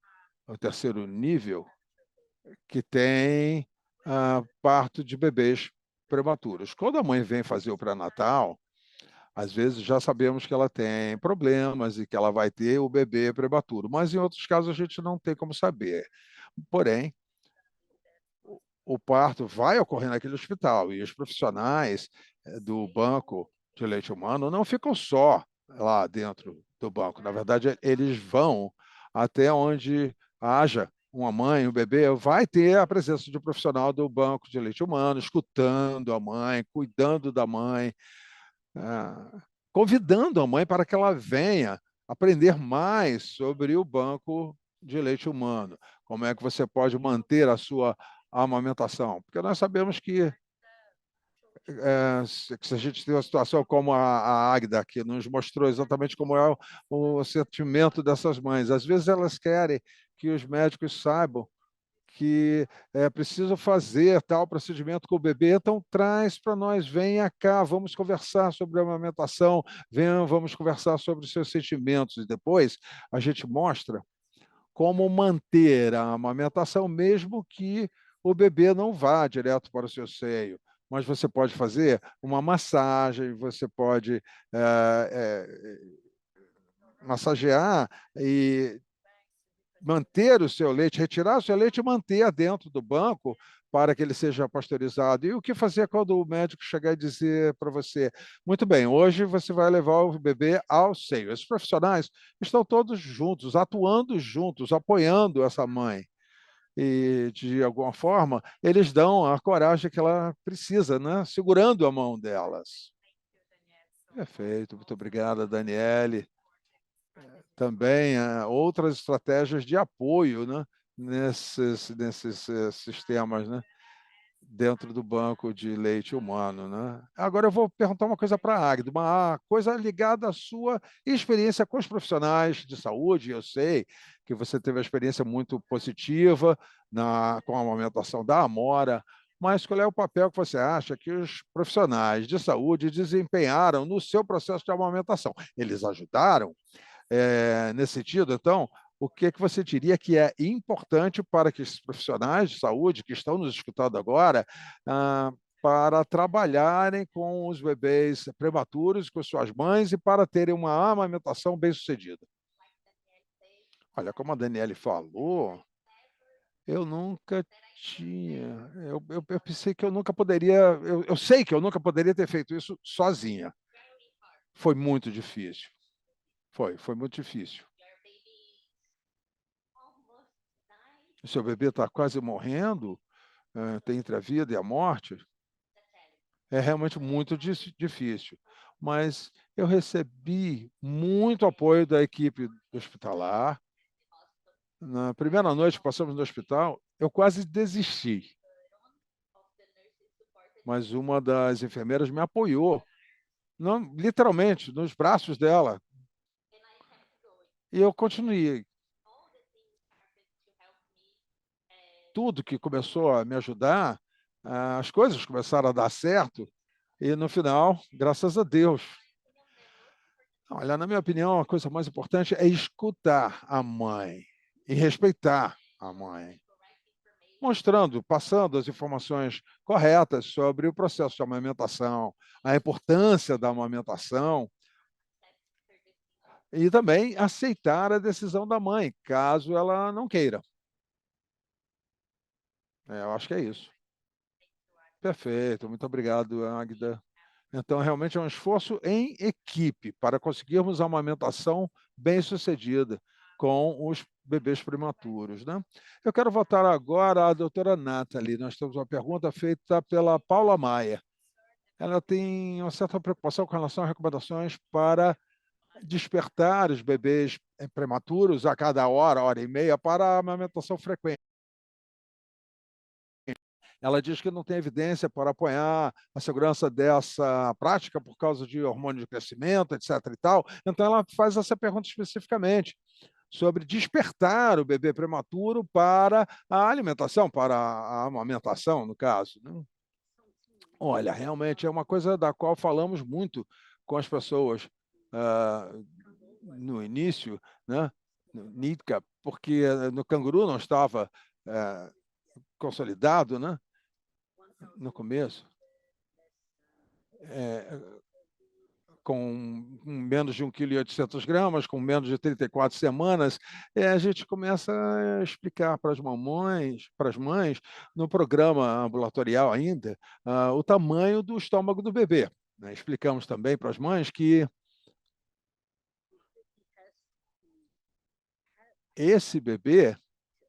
[SPEAKER 2] O terceiro nível, que tem parto de bebês prematuros. Quando a mãe vem fazer o pré-natal, às vezes já sabemos que ela tem problemas e que ela vai ter o bebê prematuro, mas em outros casos a gente não tem como saber. Porém, o parto vai ocorrer naquele hospital e os profissionais do banco de leite humano não ficam só lá dentro do banco. Na verdade, eles vão até onde haja uma mãe, um bebê, vai ter a presença de um profissional do banco de leite humano, escutando a mãe, cuidando da mãe, convidando a mãe para que ela venha aprender mais sobre o banco de leite humano. Como é que você pode manter a sua amamentação? Porque nós sabemos que se a gente tem uma situação como a Águida, que nos mostrou exatamente como é o sentimento dessas mães. Às vezes elas querem que os médicos saibam que é preciso fazer tal procedimento com o bebê, então traz para nós, venha cá, vamos conversar sobre a amamentação, venha, vamos conversar sobre os seus sentimentos, e depois a gente mostra como manter a amamentação, mesmo que o bebê não vá direto para o seu seio. Mas você pode fazer uma massagem, você pode massagear e manter o seu leite, retirar o seu leite e manter dentro do banco para que ele seja pasteurizado. E o que fazer quando o médico chegar e dizer para você: muito bem, hoje você vai levar o bebê ao seio? Esses profissionais estão todos juntos, atuando juntos, apoiando essa mãe. E, de alguma forma, eles dão a coragem que ela precisa, né? Segurando a mão delas. Perfeito, muito obrigada, Daniele. Também outras estratégias de apoio, né, nesses sistemas, né? dentro do banco de leite humano, né? Agora eu vou perguntar uma coisa para a Agda, uma coisa ligada à sua experiência com os profissionais de saúde. Eu sei que você teve uma experiência muito positiva com a amamentação da Amora, mas qual é o papel que você acha que os profissionais de saúde desempenharam no seu processo de amamentação? Eles ajudaram? Nesse sentido, então, o que que você diria que é importante para que esses profissionais de saúde que estão nos escutando agora, para trabalharem com os bebês prematuros, com suas mães e para terem uma amamentação bem-sucedida? Olha, como a Daniele falou, eu nunca tinha. Eu pensei que eu nunca poderia. Eu sei que eu nunca poderia ter feito isso sozinha. Foi muito difícil. Foi muito difícil. O seu bebê está quase morrendo, tem entre a vida e a morte, é realmente muito difícil. Mas eu recebi muito apoio da equipe hospitalar. Na primeira noite que passamos no hospital, eu quase desisti, mas uma das enfermeiras me apoiou, não, literalmente, nos braços dela, e eu continuei. Tudo que começou a me ajudar, as coisas começaram a dar certo, e no final, graças a Deus. Olha, na minha opinião, a coisa mais importante é escutar a mãe e respeitar a mãe, mostrando, passando as informações corretas sobre o processo de amamentação, a importância da amamentação e também aceitar a decisão da mãe, caso ela não queira. Eu acho que é isso. Perfeito, muito obrigado, Agda. Então, realmente é um esforço em equipe para conseguirmos a amamentação bem-sucedida com os bebês prematuros, né? Eu quero voltar agora à doutora Nathalie. Nós temos uma pergunta feita pela Paula Maia. Ela tem uma certa preocupação com relação a recomendações para despertar os bebês prematuros a cada hora e meia para a amamentação frequente. Ela diz que não tem evidência para apoiar a segurança dessa prática por causa de hormônio de crescimento, etc. e tal. Então, ela faz essa pergunta especificamente sobre despertar o bebê prematuro para a alimentação, para a amamentação, no caso, né? Olha, realmente é uma coisa da qual falamos muito com as pessoas no início, né? No NIDCA, porque no canguru não estava consolidado, né? No começo, com menos de 1,8 kg, com menos de 34 semanas, a gente começa a explicar para as mamães, para as mães, no programa ambulatorial ainda, o tamanho do estômago do bebê, né? Explicamos também para as mães que esse bebê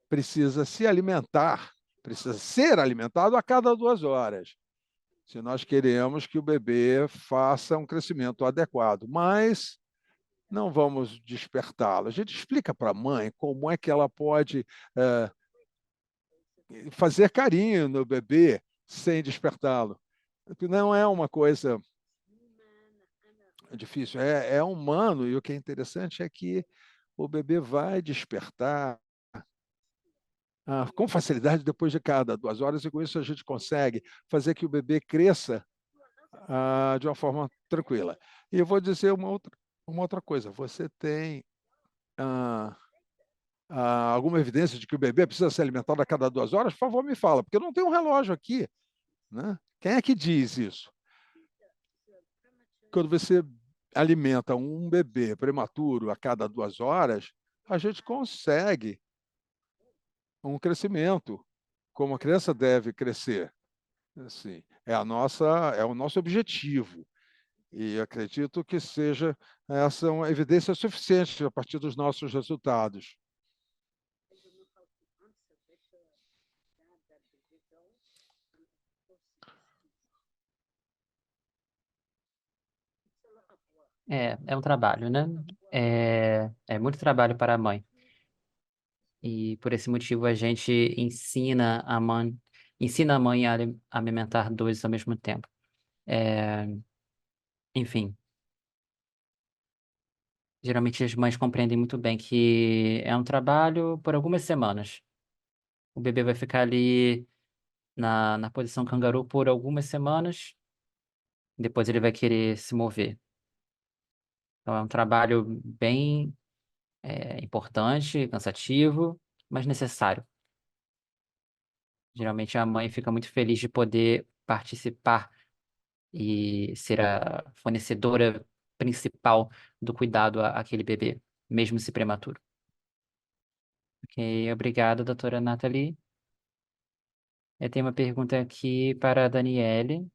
[SPEAKER 2] precisa se alimentar, precisa ser alimentado a cada 2 horas, se nós queremos que o bebê faça um crescimento adequado. Mas não vamos despertá-lo. A gente explica para a mãe como é que ela pode fazer carinho no bebê sem despertá-lo. Não é uma coisa difícil, é humano, e o que é interessante é que o bebê vai despertar com facilidade depois de cada 2 horas, e com isso a gente consegue fazer que o bebê cresça de uma forma tranquila. E eu vou dizer uma outra coisa: você tem alguma evidência de que o bebê precisa ser alimentado a cada 2 horas? Por favor, me fala, porque eu não tenho um relógio aqui, né? Quem é que diz isso? Quando você alimenta um bebê prematuro a cada 2 horas, a gente consegue um crescimento como a criança deve crescer. Assim, é o nosso objetivo. E acredito que seja essa uma evidência suficiente a partir dos nossos resultados.
[SPEAKER 1] É um trabalho, né? É muito trabalho para a mãe. E por esse motivo a gente ensina a mãe ensina a mãe a amamentar dois ao mesmo tempo. É, enfim, geralmente as mães compreendem muito bem que é um trabalho por algumas semanas. O bebê vai ficar ali na posição cangaru por algumas semanas, depois ele vai querer se mover. Então é um trabalho bem importante, cansativo, mas necessário. Geralmente a mãe fica muito feliz de poder participar e ser a fornecedora principal do cuidado àquele bebê, mesmo se prematuro. Ok, obrigado, doutora Nathalie. Eu tenho uma pergunta aqui para a Daniele.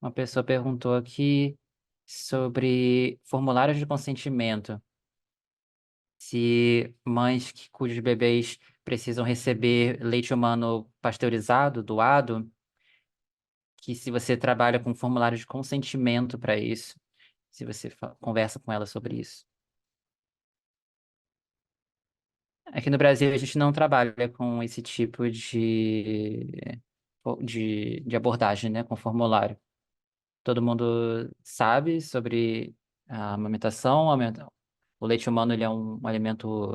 [SPEAKER 1] Uma pessoa perguntou aqui sobre formulários de consentimento. Se mães cujos bebês precisam receber leite humano pasteurizado, doado, que se você trabalha com formulário de consentimento para isso, se você conversa com ela sobre isso. Aqui no Brasil a gente não trabalha com esse tipo de abordagem, né, com formulário. Todo mundo sabe sobre a amamentação. O leite humano ele é um alimento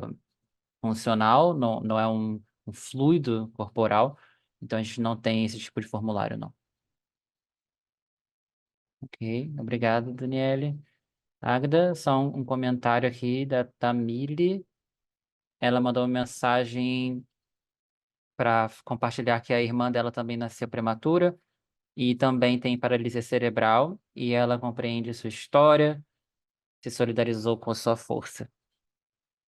[SPEAKER 1] funcional, não é um fluido corporal. Então a gente não tem esse tipo de formulário, não. Ok, obrigado, Daniele. Agda, só um comentário aqui da Tamile. Ela mandou uma mensagem para compartilhar que a irmã dela também nasceu prematura e também tem paralisia cerebral, e ela compreende sua história, se solidarizou com sua força.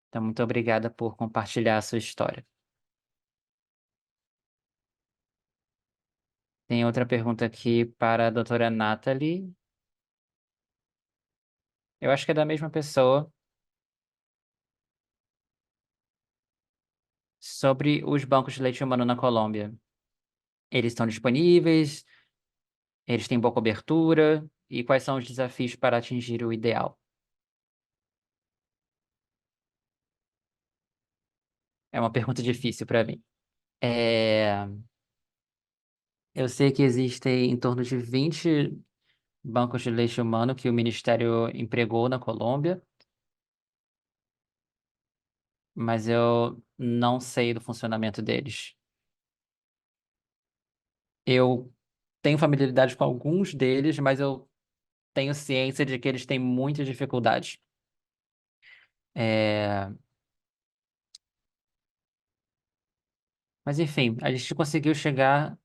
[SPEAKER 1] Então, muito obrigada por compartilhar a sua história. Tem outra pergunta aqui para a doutora Nathalie. Eu acho que é da mesma pessoa, sobre os bancos de leite humano na Colômbia. Eles estão disponíveis? Eles têm boa cobertura? E quais são os desafios para atingir o ideal? É uma pergunta difícil para mim. É, eu sei que existem em torno de 20 bancos de leite humano que o Ministério empregou na Colômbia, mas eu não sei do funcionamento deles. Eu tenho familiaridade com alguns deles, mas eu tenho ciência de que eles têm muitas dificuldades. É, mas, enfim, a gente conseguiu chegar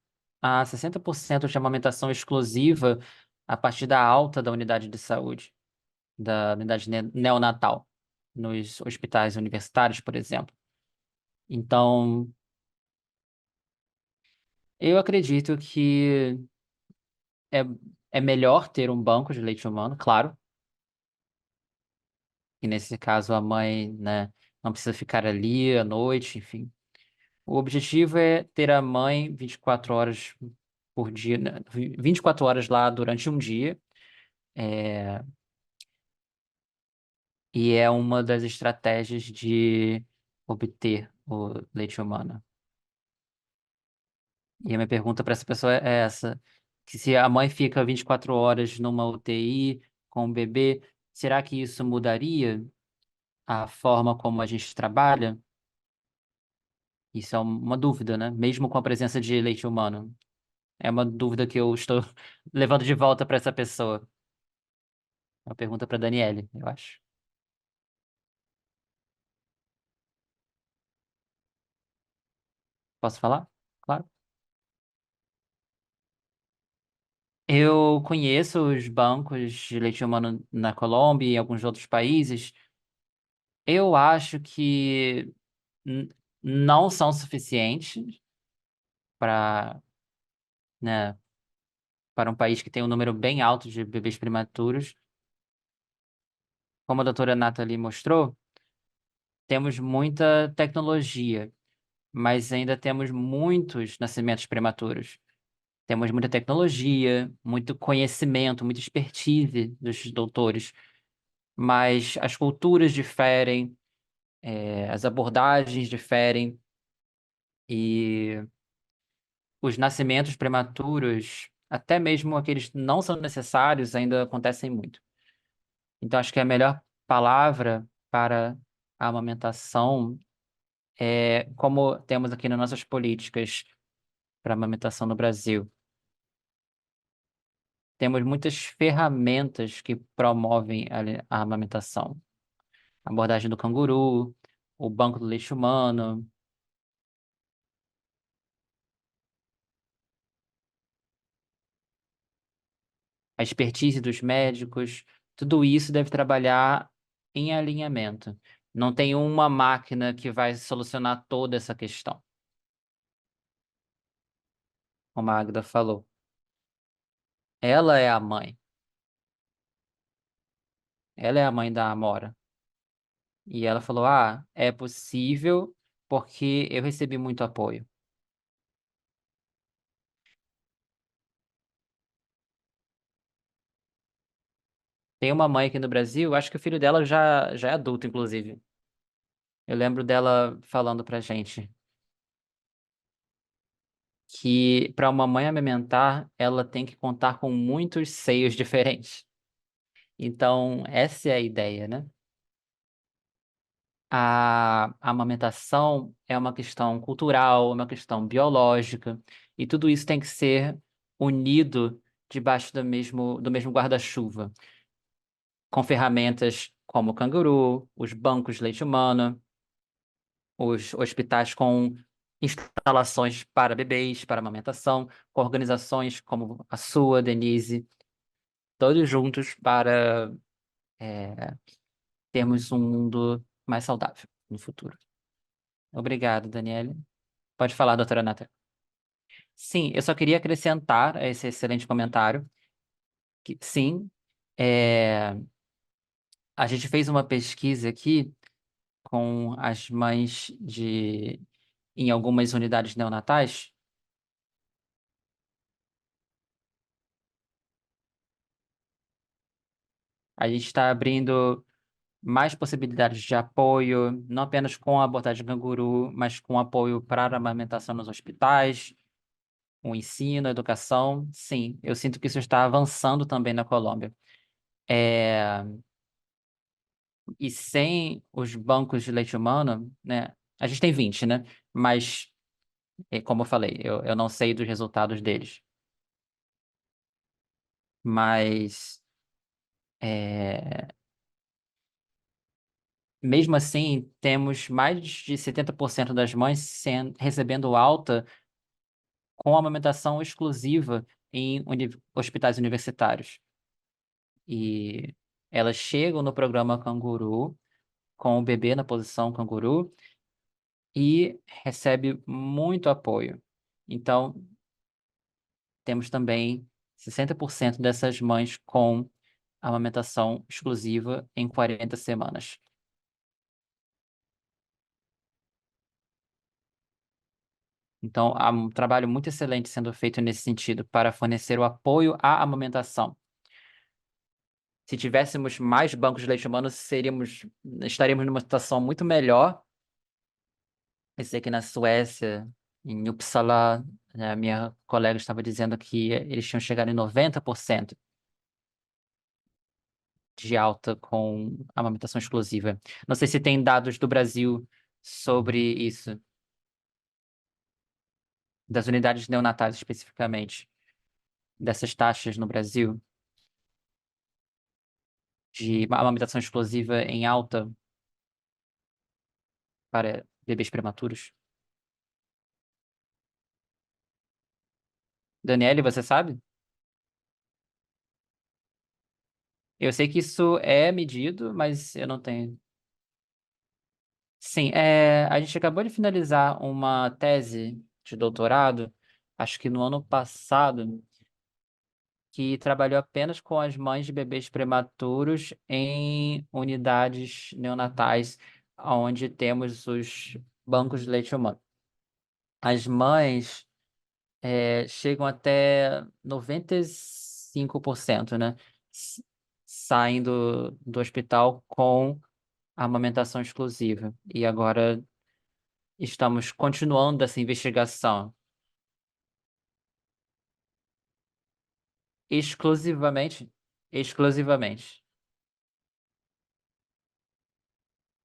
[SPEAKER 1] a 60% de amamentação exclusiva a partir da alta da unidade de saúde, da unidade neonatal, nos hospitais universitários, por exemplo. Então, eu acredito que é, é melhor ter um banco de leite humano, claro, e nesse caso a mãe, né, não precisa ficar ali à noite, enfim. O objetivo é ter a mãe 24 horas por dia, né, 24 horas lá durante um dia, é, e é uma das estratégias de obter o leite humano. E a minha pergunta para essa pessoa é essa, que se a mãe fica 24 horas numa UTI com o bebê, será que isso mudaria a forma como a gente trabalha? Isso é uma dúvida, né? Mesmo com a presença de leite humano. É uma dúvida que eu estou levando de volta para essa pessoa. É uma pergunta para Daniele, eu acho. Posso falar? Claro. Eu conheço os bancos de leite humano na Colômbia e em alguns outros países. Eu acho que n- não são suficientes para, né, para um país que tem um número bem alto de bebês prematuros. Como a doutora Nathalie mostrou, temos muita tecnologia, mas ainda temos muitos nascimentos prematuros. Temos muita tecnologia, muito conhecimento, muita expertise dos doutores, mas as culturas diferem, as abordagens diferem, os nascimentos prematuros, até mesmo aqueles que não são necessários, ainda acontecem muito. Então, acho que a melhor palavra para a amamentação é como temos aqui nas nossas políticas para a amamentação no Brasil. Temos muitas ferramentas que promovem a amamentação. A abordagem do canguru, o banco do leite humano, a expertise dos médicos, tudo isso deve trabalhar em alinhamento. Não tem uma máquina que vai solucionar toda essa questão, como a Agda falou. Ela é a mãe. Ela é a mãe da Amora. E ela falou: Ah, é possível porque eu recebi muito apoio. Tem uma mãe aqui no Brasil, acho que o filho dela já é adulto, inclusive. Eu lembro dela falando pra gente que para uma mãe amamentar, ela tem que contar com muitos seios diferentes. Então, essa é a ideia, né? A amamentação é uma questão cultural, uma questão biológica, e tudo isso tem que ser unido debaixo do mesmo guarda-chuva, com ferramentas como o canguru, os bancos de leite humano, os hospitais com instalações para bebês, para amamentação, com organizações como a sua, Denise, todos juntos para termos um mundo mais saudável no futuro. Obrigado, Daniele. Pode falar, doutora Nata. Sim, eu só queria acrescentar a esse excelente comentário que, sim, é, a gente fez uma pesquisa aqui com as mães em algumas unidades neonatais. A gente está abrindo mais possibilidades de apoio, não apenas com a abordagem canguru, mas com apoio para a amamentação nos hospitais, o ensino, a educação. Sim, eu sinto que isso está avançando também na Colômbia. É, e sem os bancos de leite humano, né? A gente tem 20, né? Mas, como eu falei, eu não sei dos resultados deles. Mas, é, mesmo assim, temos mais de 70% das mães recebendo alta com amamentação exclusiva em hospitais universitários. E elas chegam no programa Canguru, com o bebê na posição canguru, e recebe muito apoio. Então, temos também 60% dessas mães com amamentação exclusiva em 40 semanas. Então, há um trabalho muito excelente sendo feito nesse sentido para fornecer o apoio à amamentação. Se tivéssemos mais bancos de leite humano, estaríamos numa situação muito melhor. Eu sei que na Suécia, em Uppsala, né, a minha colega estava dizendo que eles tinham chegado em 90% de alta com amamentação exclusiva. Não sei se tem dados do Brasil sobre isso, das unidades neonatais especificamente, dessas taxas no Brasil de amamentação exclusiva em alta para bebês prematuros. Daniele, você sabe? Eu sei que isso é medido, mas eu não tenho. Sim, a gente acabou de finalizar uma tese de doutorado, acho que no ano passado, que trabalhou apenas com as mães de bebês prematuros em unidades neonatais, onde temos os bancos de leite humano. As mães chegam até 95%, né? s- Saem do hospital com a amamentação exclusiva. E agora estamos continuando essa investigação. Exclusivamente, exclusivamente.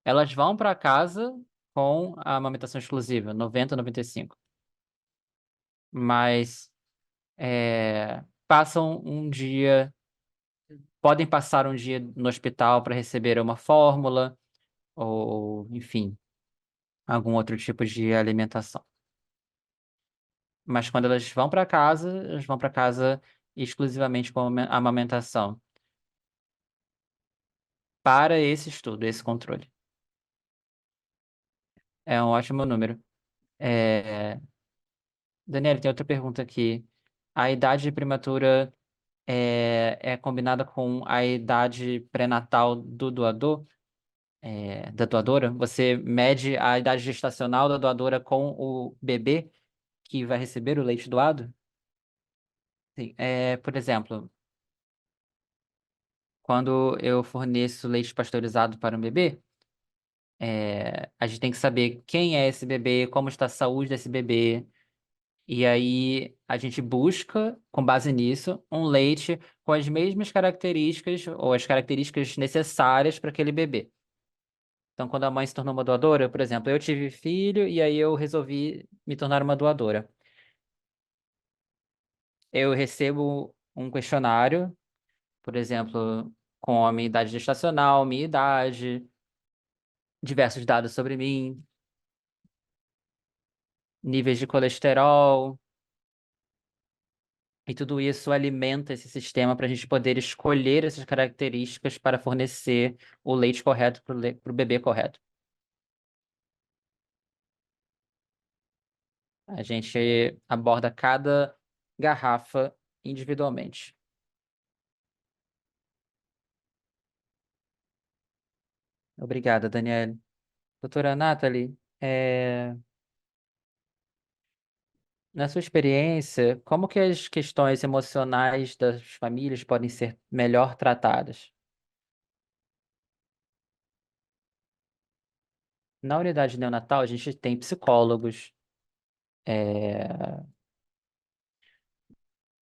[SPEAKER 1] Elas vão para casa com a amamentação exclusiva, 90, 95. Mas passam um dia, podem passar um dia no hospital para receber uma fórmula ou, enfim, algum outro tipo de alimentação. Mas quando elas vão para casa exclusivamente com a amamentação para esse estudo, esse controle. É um ótimo número. É... Daniela, tem outra pergunta aqui. A idade prematura é combinada com a idade pré-natal do doador, da doadora? Você mede a idade gestacional da doadora com o bebê que vai receber o leite doado? Sim. Por exemplo, quando eu forneço leite pasteurizado para um bebê, a gente tem que saber quem é esse bebê, como está a saúde desse bebê. E aí a gente busca, com base nisso, um leite com as mesmas características ou as características necessárias para aquele bebê. Então, quando a mãe se tornou uma doadora, por exemplo, eu tive filho e aí eu resolvi me tornar uma doadora. Eu recebo um questionário, por exemplo, com a minha idade gestacional, minha idade, diversos dados sobre mim, níveis de colesterol, e tudo isso alimenta esse sistema para a gente poder escolher essas características para fornecer o leite correto para o bebê correto. A gente aborda cada garrafa individualmente. Obrigada, Daniela. Doutora Nathalie, na sua experiência, como que as questões emocionais das famílias podem ser melhor tratadas? Na unidade neonatal, a gente tem psicólogos. é,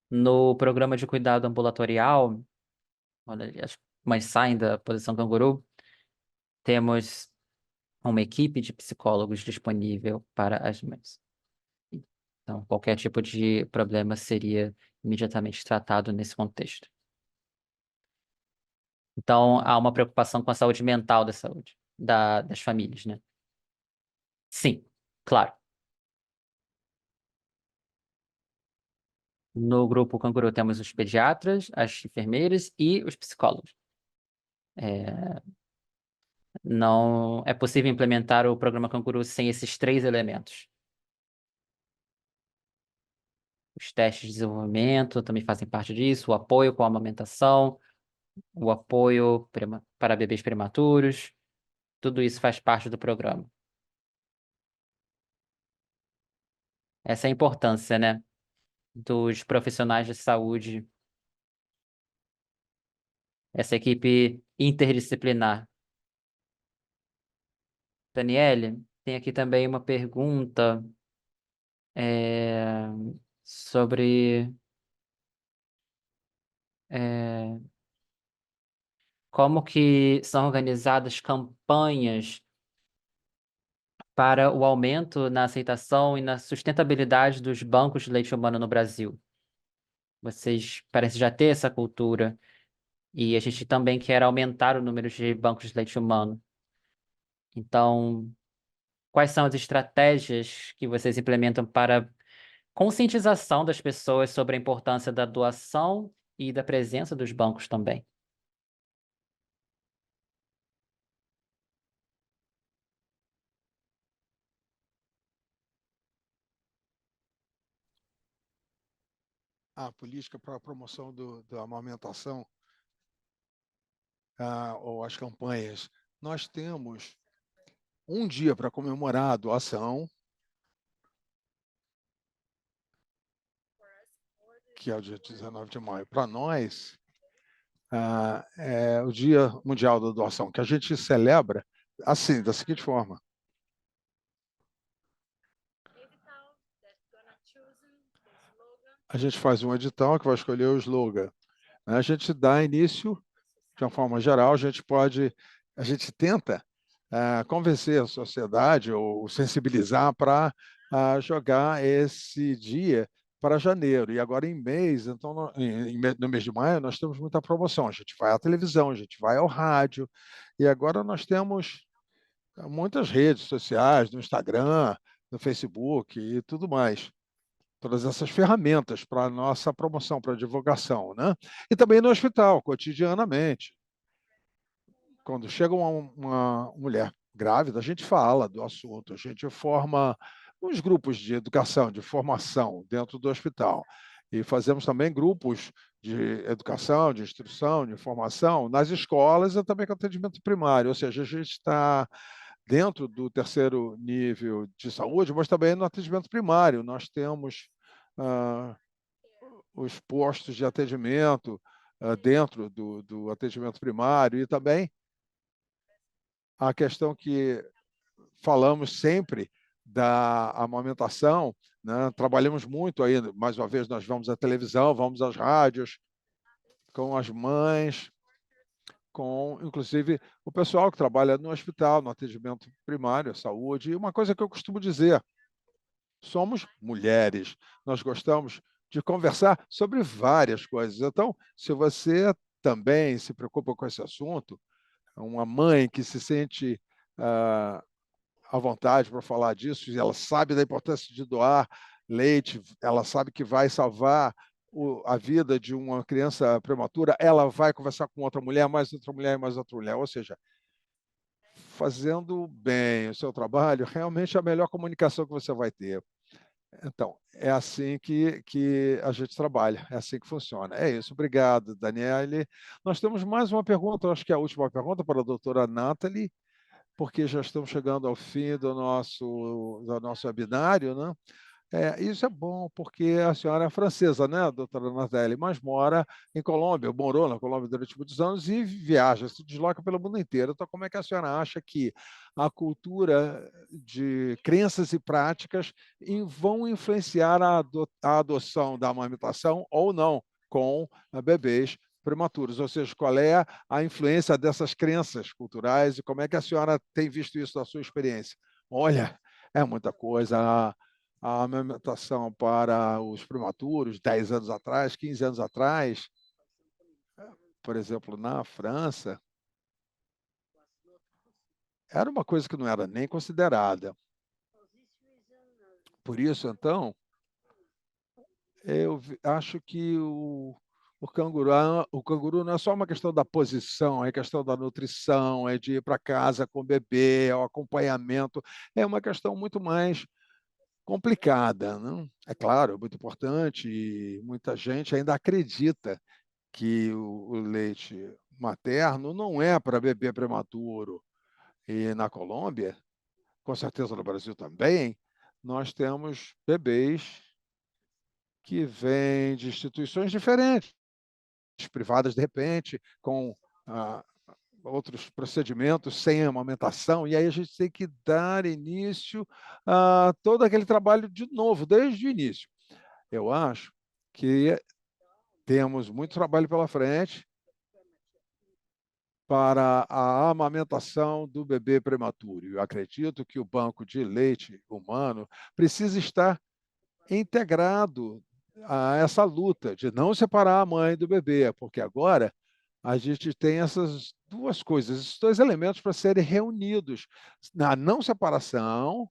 [SPEAKER 1] No programa de cuidado ambulatorial, quando as mães saem da posição canguru, temos uma equipe de psicólogos disponível para as mães. Então, qualquer tipo de problema seria imediatamente tratado nesse contexto. Então, há uma preocupação com a saúde mental da saúde das famílias, né? Sim, claro. No grupo canguru temos os pediatras, as enfermeiras e os psicólogos. É, não é possível implementar o programa canguru sem esses três elementos. Os testes de desenvolvimento também fazem parte disso, o apoio com a amamentação, o apoio para bebês prematuros, tudo isso faz parte do programa. Essa é a importância, né, dos profissionais de saúde, essa equipe interdisciplinar. Daniele, tem aqui também uma pergunta é, sobre é, como que são organizadas campanhas para o aumento na aceitação e na sustentabilidade dos bancos de leite humano no Brasil. Vocês parecem já ter essa cultura e a gente também quer aumentar o número de bancos de leite humano. Então, quais são as estratégias que vocês implementam para conscientização das pessoas sobre a importância da doação e da presença dos bancos também?
[SPEAKER 2] A política para a promoção da amamentação, ou as campanhas, nós temos um dia para comemorar a doação, que é o dia 19 de maio. Para nós, é o Dia Mundial da Doação, que a gente celebra assim, da seguinte forma. a gente faz um edital que vai escolher o slogan, né? A gente dá início, de uma forma geral, a gente tenta convencer a sociedade ou sensibilizar para jogar esse dia para janeiro. E agora em mês, então no mês de maio, nós temos muita promoção. A gente vai à televisão, a gente vai ao rádio, e agora nós temos muitas redes sociais, no Instagram, no Facebook e tudo mais. Todas essas ferramentas para a nossa promoção, para a divulgação, né? E também no hospital, cotidianamente. Quando chega uma mulher grávida, a gente fala do assunto, a gente forma uns grupos de educação, de formação dentro do hospital. E fazemos também grupos de educação, de instrução, de informação nas escolas e também com atendimento primário, ou seja, a gente está dentro do terceiro nível de saúde, mas também no atendimento primário. Nós temos ah, os postos de atendimento dentro do atendimento primário e também a questão que falamos sempre da amamentação, né? Trabalhamos muito aí, mais uma vez, nós vamos à televisão, vamos às rádios, com as mães, com, inclusive, o pessoal que trabalha no hospital, no atendimento primário, à saúde. E uma coisa que eu costumo dizer, somos mulheres, nós gostamos de conversar sobre várias coisas. Então, se você também se preocupa com esse assunto, uma mãe que se sente à vontade para falar disso, e ela sabe da importância de doar leite, ela sabe que vai salvar a vida de uma criança prematura, ela vai conversar com outra mulher, mais outra mulher, mais outra mulher. Ou seja, fazendo bem o seu trabalho, realmente é a melhor comunicação que você vai ter. Então, é assim que a gente trabalha, é assim que funciona. É isso, obrigado, Daniele. Nós temos mais uma pergunta, acho que é a última pergunta para a doutora Nathalie, porque já estamos chegando ao fim do nosso webinário, né? Isso é bom, porque a senhora é francesa, né, doutora Nardelli, mas mora em Colômbia, morou na Colômbia durante muitos anos e viaja, se desloca pelo mundo inteiro. Então, como é que a senhora acha que a cultura de crenças e práticas vão influenciar a adoção da amamentação ou não com bebês prematuros? Ou seja, qual é a influência dessas crenças culturais e como é que a senhora tem visto isso na sua experiência? Olha, é muita coisa. A amamentação para os prematuros, 10 anos atrás, 15 anos atrás, por exemplo, na França, era uma coisa que não era nem considerada. Por isso, então, eu acho que o canguru não é só uma questão da posição, é questão da nutrição, é de ir para casa com o bebê, é o acompanhamento, é uma questão muito mais complicada, não? É claro, é muito importante e muita gente ainda acredita que o leite materno não é para bebê prematuro. E na Colômbia, com certeza no Brasil também, nós temos bebês que vêm de instituições diferentes, privadas de repente, com ah, outros procedimentos sem amamentação, e aí a gente tem que dar início a todo aquele trabalho de novo, desde o início. Eu acho que temos muito trabalho pela frente para a amamentação do bebê prematuro. Eu acredito que o banco de leite humano precisa estar integrado a essa luta de não separar a mãe do bebê, porque agora a gente tem essas duas coisas, esses dois elementos para serem reunidos na não separação.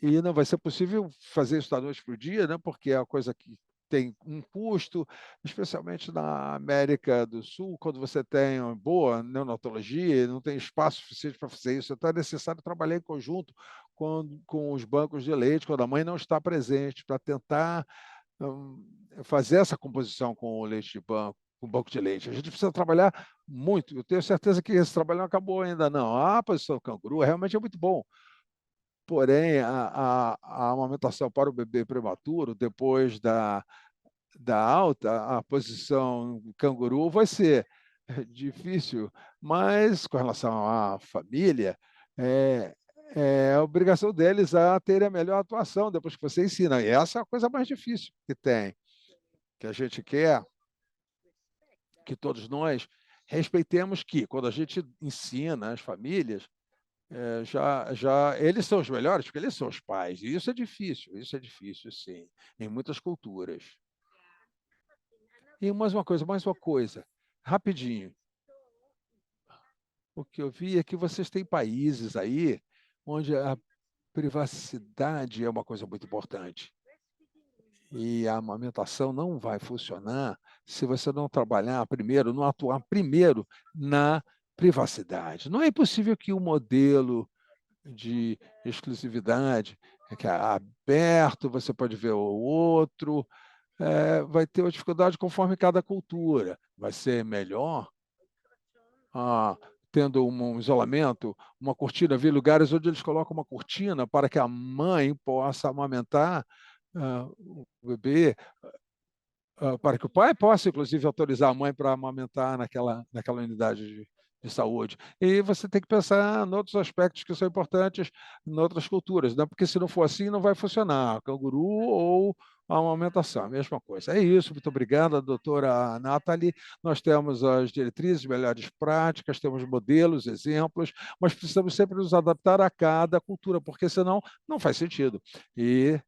[SPEAKER 2] E não vai ser possível fazer isso da noite para o dia, né? Porque é uma coisa que tem um custo, especialmente na América do Sul, quando você tem uma boa neonatologia, não tem espaço suficiente para fazer isso, então é necessário trabalhar em conjunto com os bancos de leite, quando a mãe não está presente, para tentar fazer essa composição com o leite de banco, com o banco de leite. A gente precisa trabalhar muito. Eu tenho certeza que esse trabalho não acabou ainda, não. A posição do canguru realmente é muito bom. Porém, a amamentação para o bebê prematuro, depois da alta, a posição canguru vai ser difícil, mas com relação à família, é, é a obrigação deles a ter a melhor atuação depois que você ensina. E essa é a coisa mais difícil que tem. que a gente quer que todos nós respeitemos que, quando a gente ensina as famílias, eles são os melhores, porque eles são os pais. E isso é difícil, sim, em muitas culturas. E mais uma coisa, rapidinho. O que eu vi é que vocês têm países aí onde a privacidade é uma coisa muito importante. E a amamentação não vai funcionar se você não trabalhar primeiro, não atuar primeiro na privacidade. Não é impossível que o modelo de exclusividade, que é aberto, você pode ver o outro, vai ter uma dificuldade conforme cada cultura. Vai ser melhor tendo um isolamento, uma cortina. Vi lugares onde eles colocam uma cortina para que a mãe possa amamentar o bebê, para que o pai possa, inclusive, autorizar a mãe para amamentar naquela unidade de saúde. E você tem que pensar em outros aspectos que são importantes em outras culturas, né? Porque se não for assim, não vai funcionar. Canguru ou a amamentação, a mesma coisa. É isso, muito obrigado, doutora Nathalie. Nós temos as diretrizes, melhores práticas, temos modelos, exemplos, mas precisamos sempre nos adaptar a cada cultura, porque senão não faz sentido. E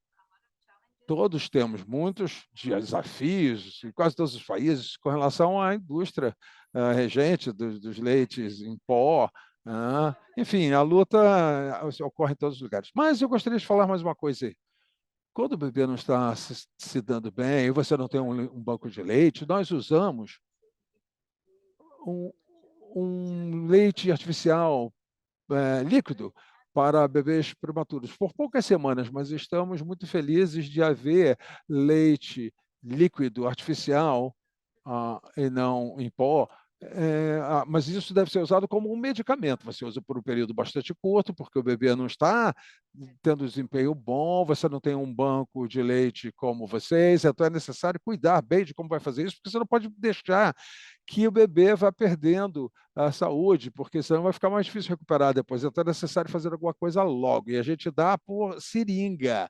[SPEAKER 2] todos temos muitos desafios, em quase todos os países, com relação à indústria regente dos leites em pó. Enfim, a luta ocorre em todos os lugares. Mas eu gostaria de falar mais uma coisa aí. Quando o bebê não está se dando bem e você não tem um banco de leite, nós usamos um, um leite artificial líquido para bebês prematuros por poucas semanas, mas estamos muito felizes de haver leite líquido artificial e não em pó. Mas isso deve ser usado como um medicamento. Você usa por um período bastante curto, porque o bebê não está tendo desempenho bom, você não tem um banco de leite como vocês, então é necessário cuidar bem de como vai fazer isso, porque você não pode deixar que o bebê vá perdendo a saúde, porque senão vai ficar mais difícil recuperar depois. Então é necessário fazer alguma coisa logo. E a gente dá por seringa.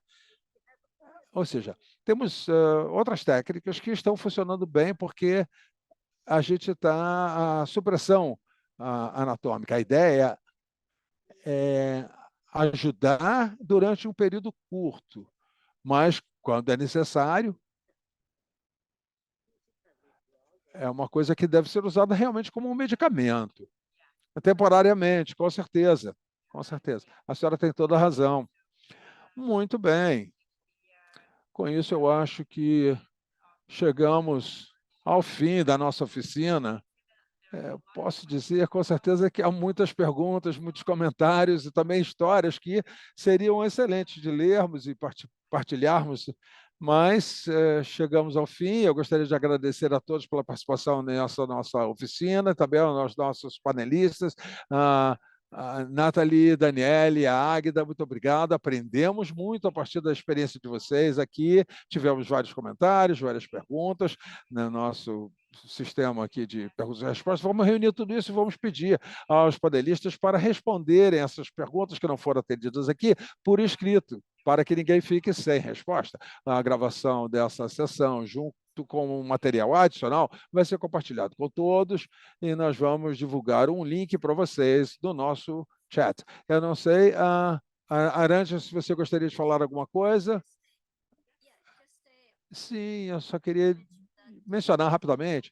[SPEAKER 2] Ou seja, temos outras técnicas que estão funcionando bem, porque a gente está a supressão anatômica. A ideia é ajudar durante um período curto, mas quando é necessário, é uma coisa que deve ser usada realmente como um medicamento, temporariamente, com certeza. Com certeza. A senhora tem toda a razão. Muito bem. Com isso, eu acho que chegamos ao fim da nossa oficina. Posso dizer com certeza que há muitas perguntas, muitos comentários e também histórias que seriam excelentes de lermos e partilharmos, mas chegamos ao fim. Eu gostaria de agradecer a todos pela participação nessa nossa oficina, também aos nossos panelistas, a Nathalie, Daniele, a Águida, muito obrigado. Aprendemos muito a partir da experiência de vocês aqui. Tivemos vários comentários, várias perguntas no nosso sistema aqui de perguntas e respostas. Vamos reunir tudo isso e vamos pedir aos panelistas para responderem essas perguntas que não foram atendidas aqui por escrito, para que ninguém fique sem resposta. A gravação dessa sessão, junto com um material adicional, vai ser compartilhado com todos e nós vamos divulgar um link para vocês do nosso chat. Eu não sei, Aranja, se você gostaria de falar alguma coisa. Sim, eu só queria mencionar rapidamente,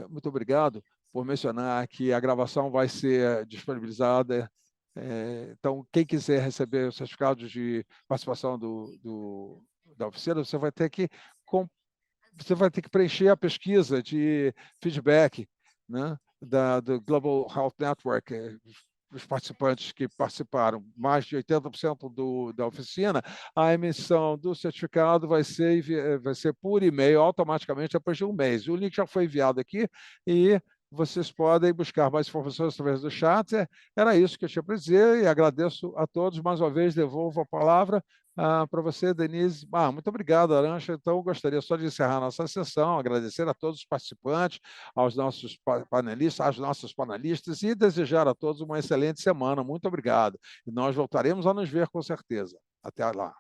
[SPEAKER 2] muito obrigado por mencionar que a gravação vai ser disponibilizada. Então, quem quiser receber o certificado de participação da oficina, você vai ter que preencher a pesquisa de feedback, né, do Global Health Network, os participantes que participaram, mais de 80% da oficina, a emissão do certificado vai ser por e-mail automaticamente depois de um mês. O link já foi enviado aqui e vocês podem buscar mais informações através do chat. Era isso que eu tinha para dizer e agradeço a todos. Mais uma vez, devolvo a palavra para você, Denise. Muito obrigado, Aranja. Então, eu gostaria só de encerrar a nossa sessão, agradecer a todos os participantes, aos nossos panelistas, às nossas panelistas e desejar a todos uma excelente semana. Muito obrigado. E nós voltaremos a nos ver com certeza. Até lá.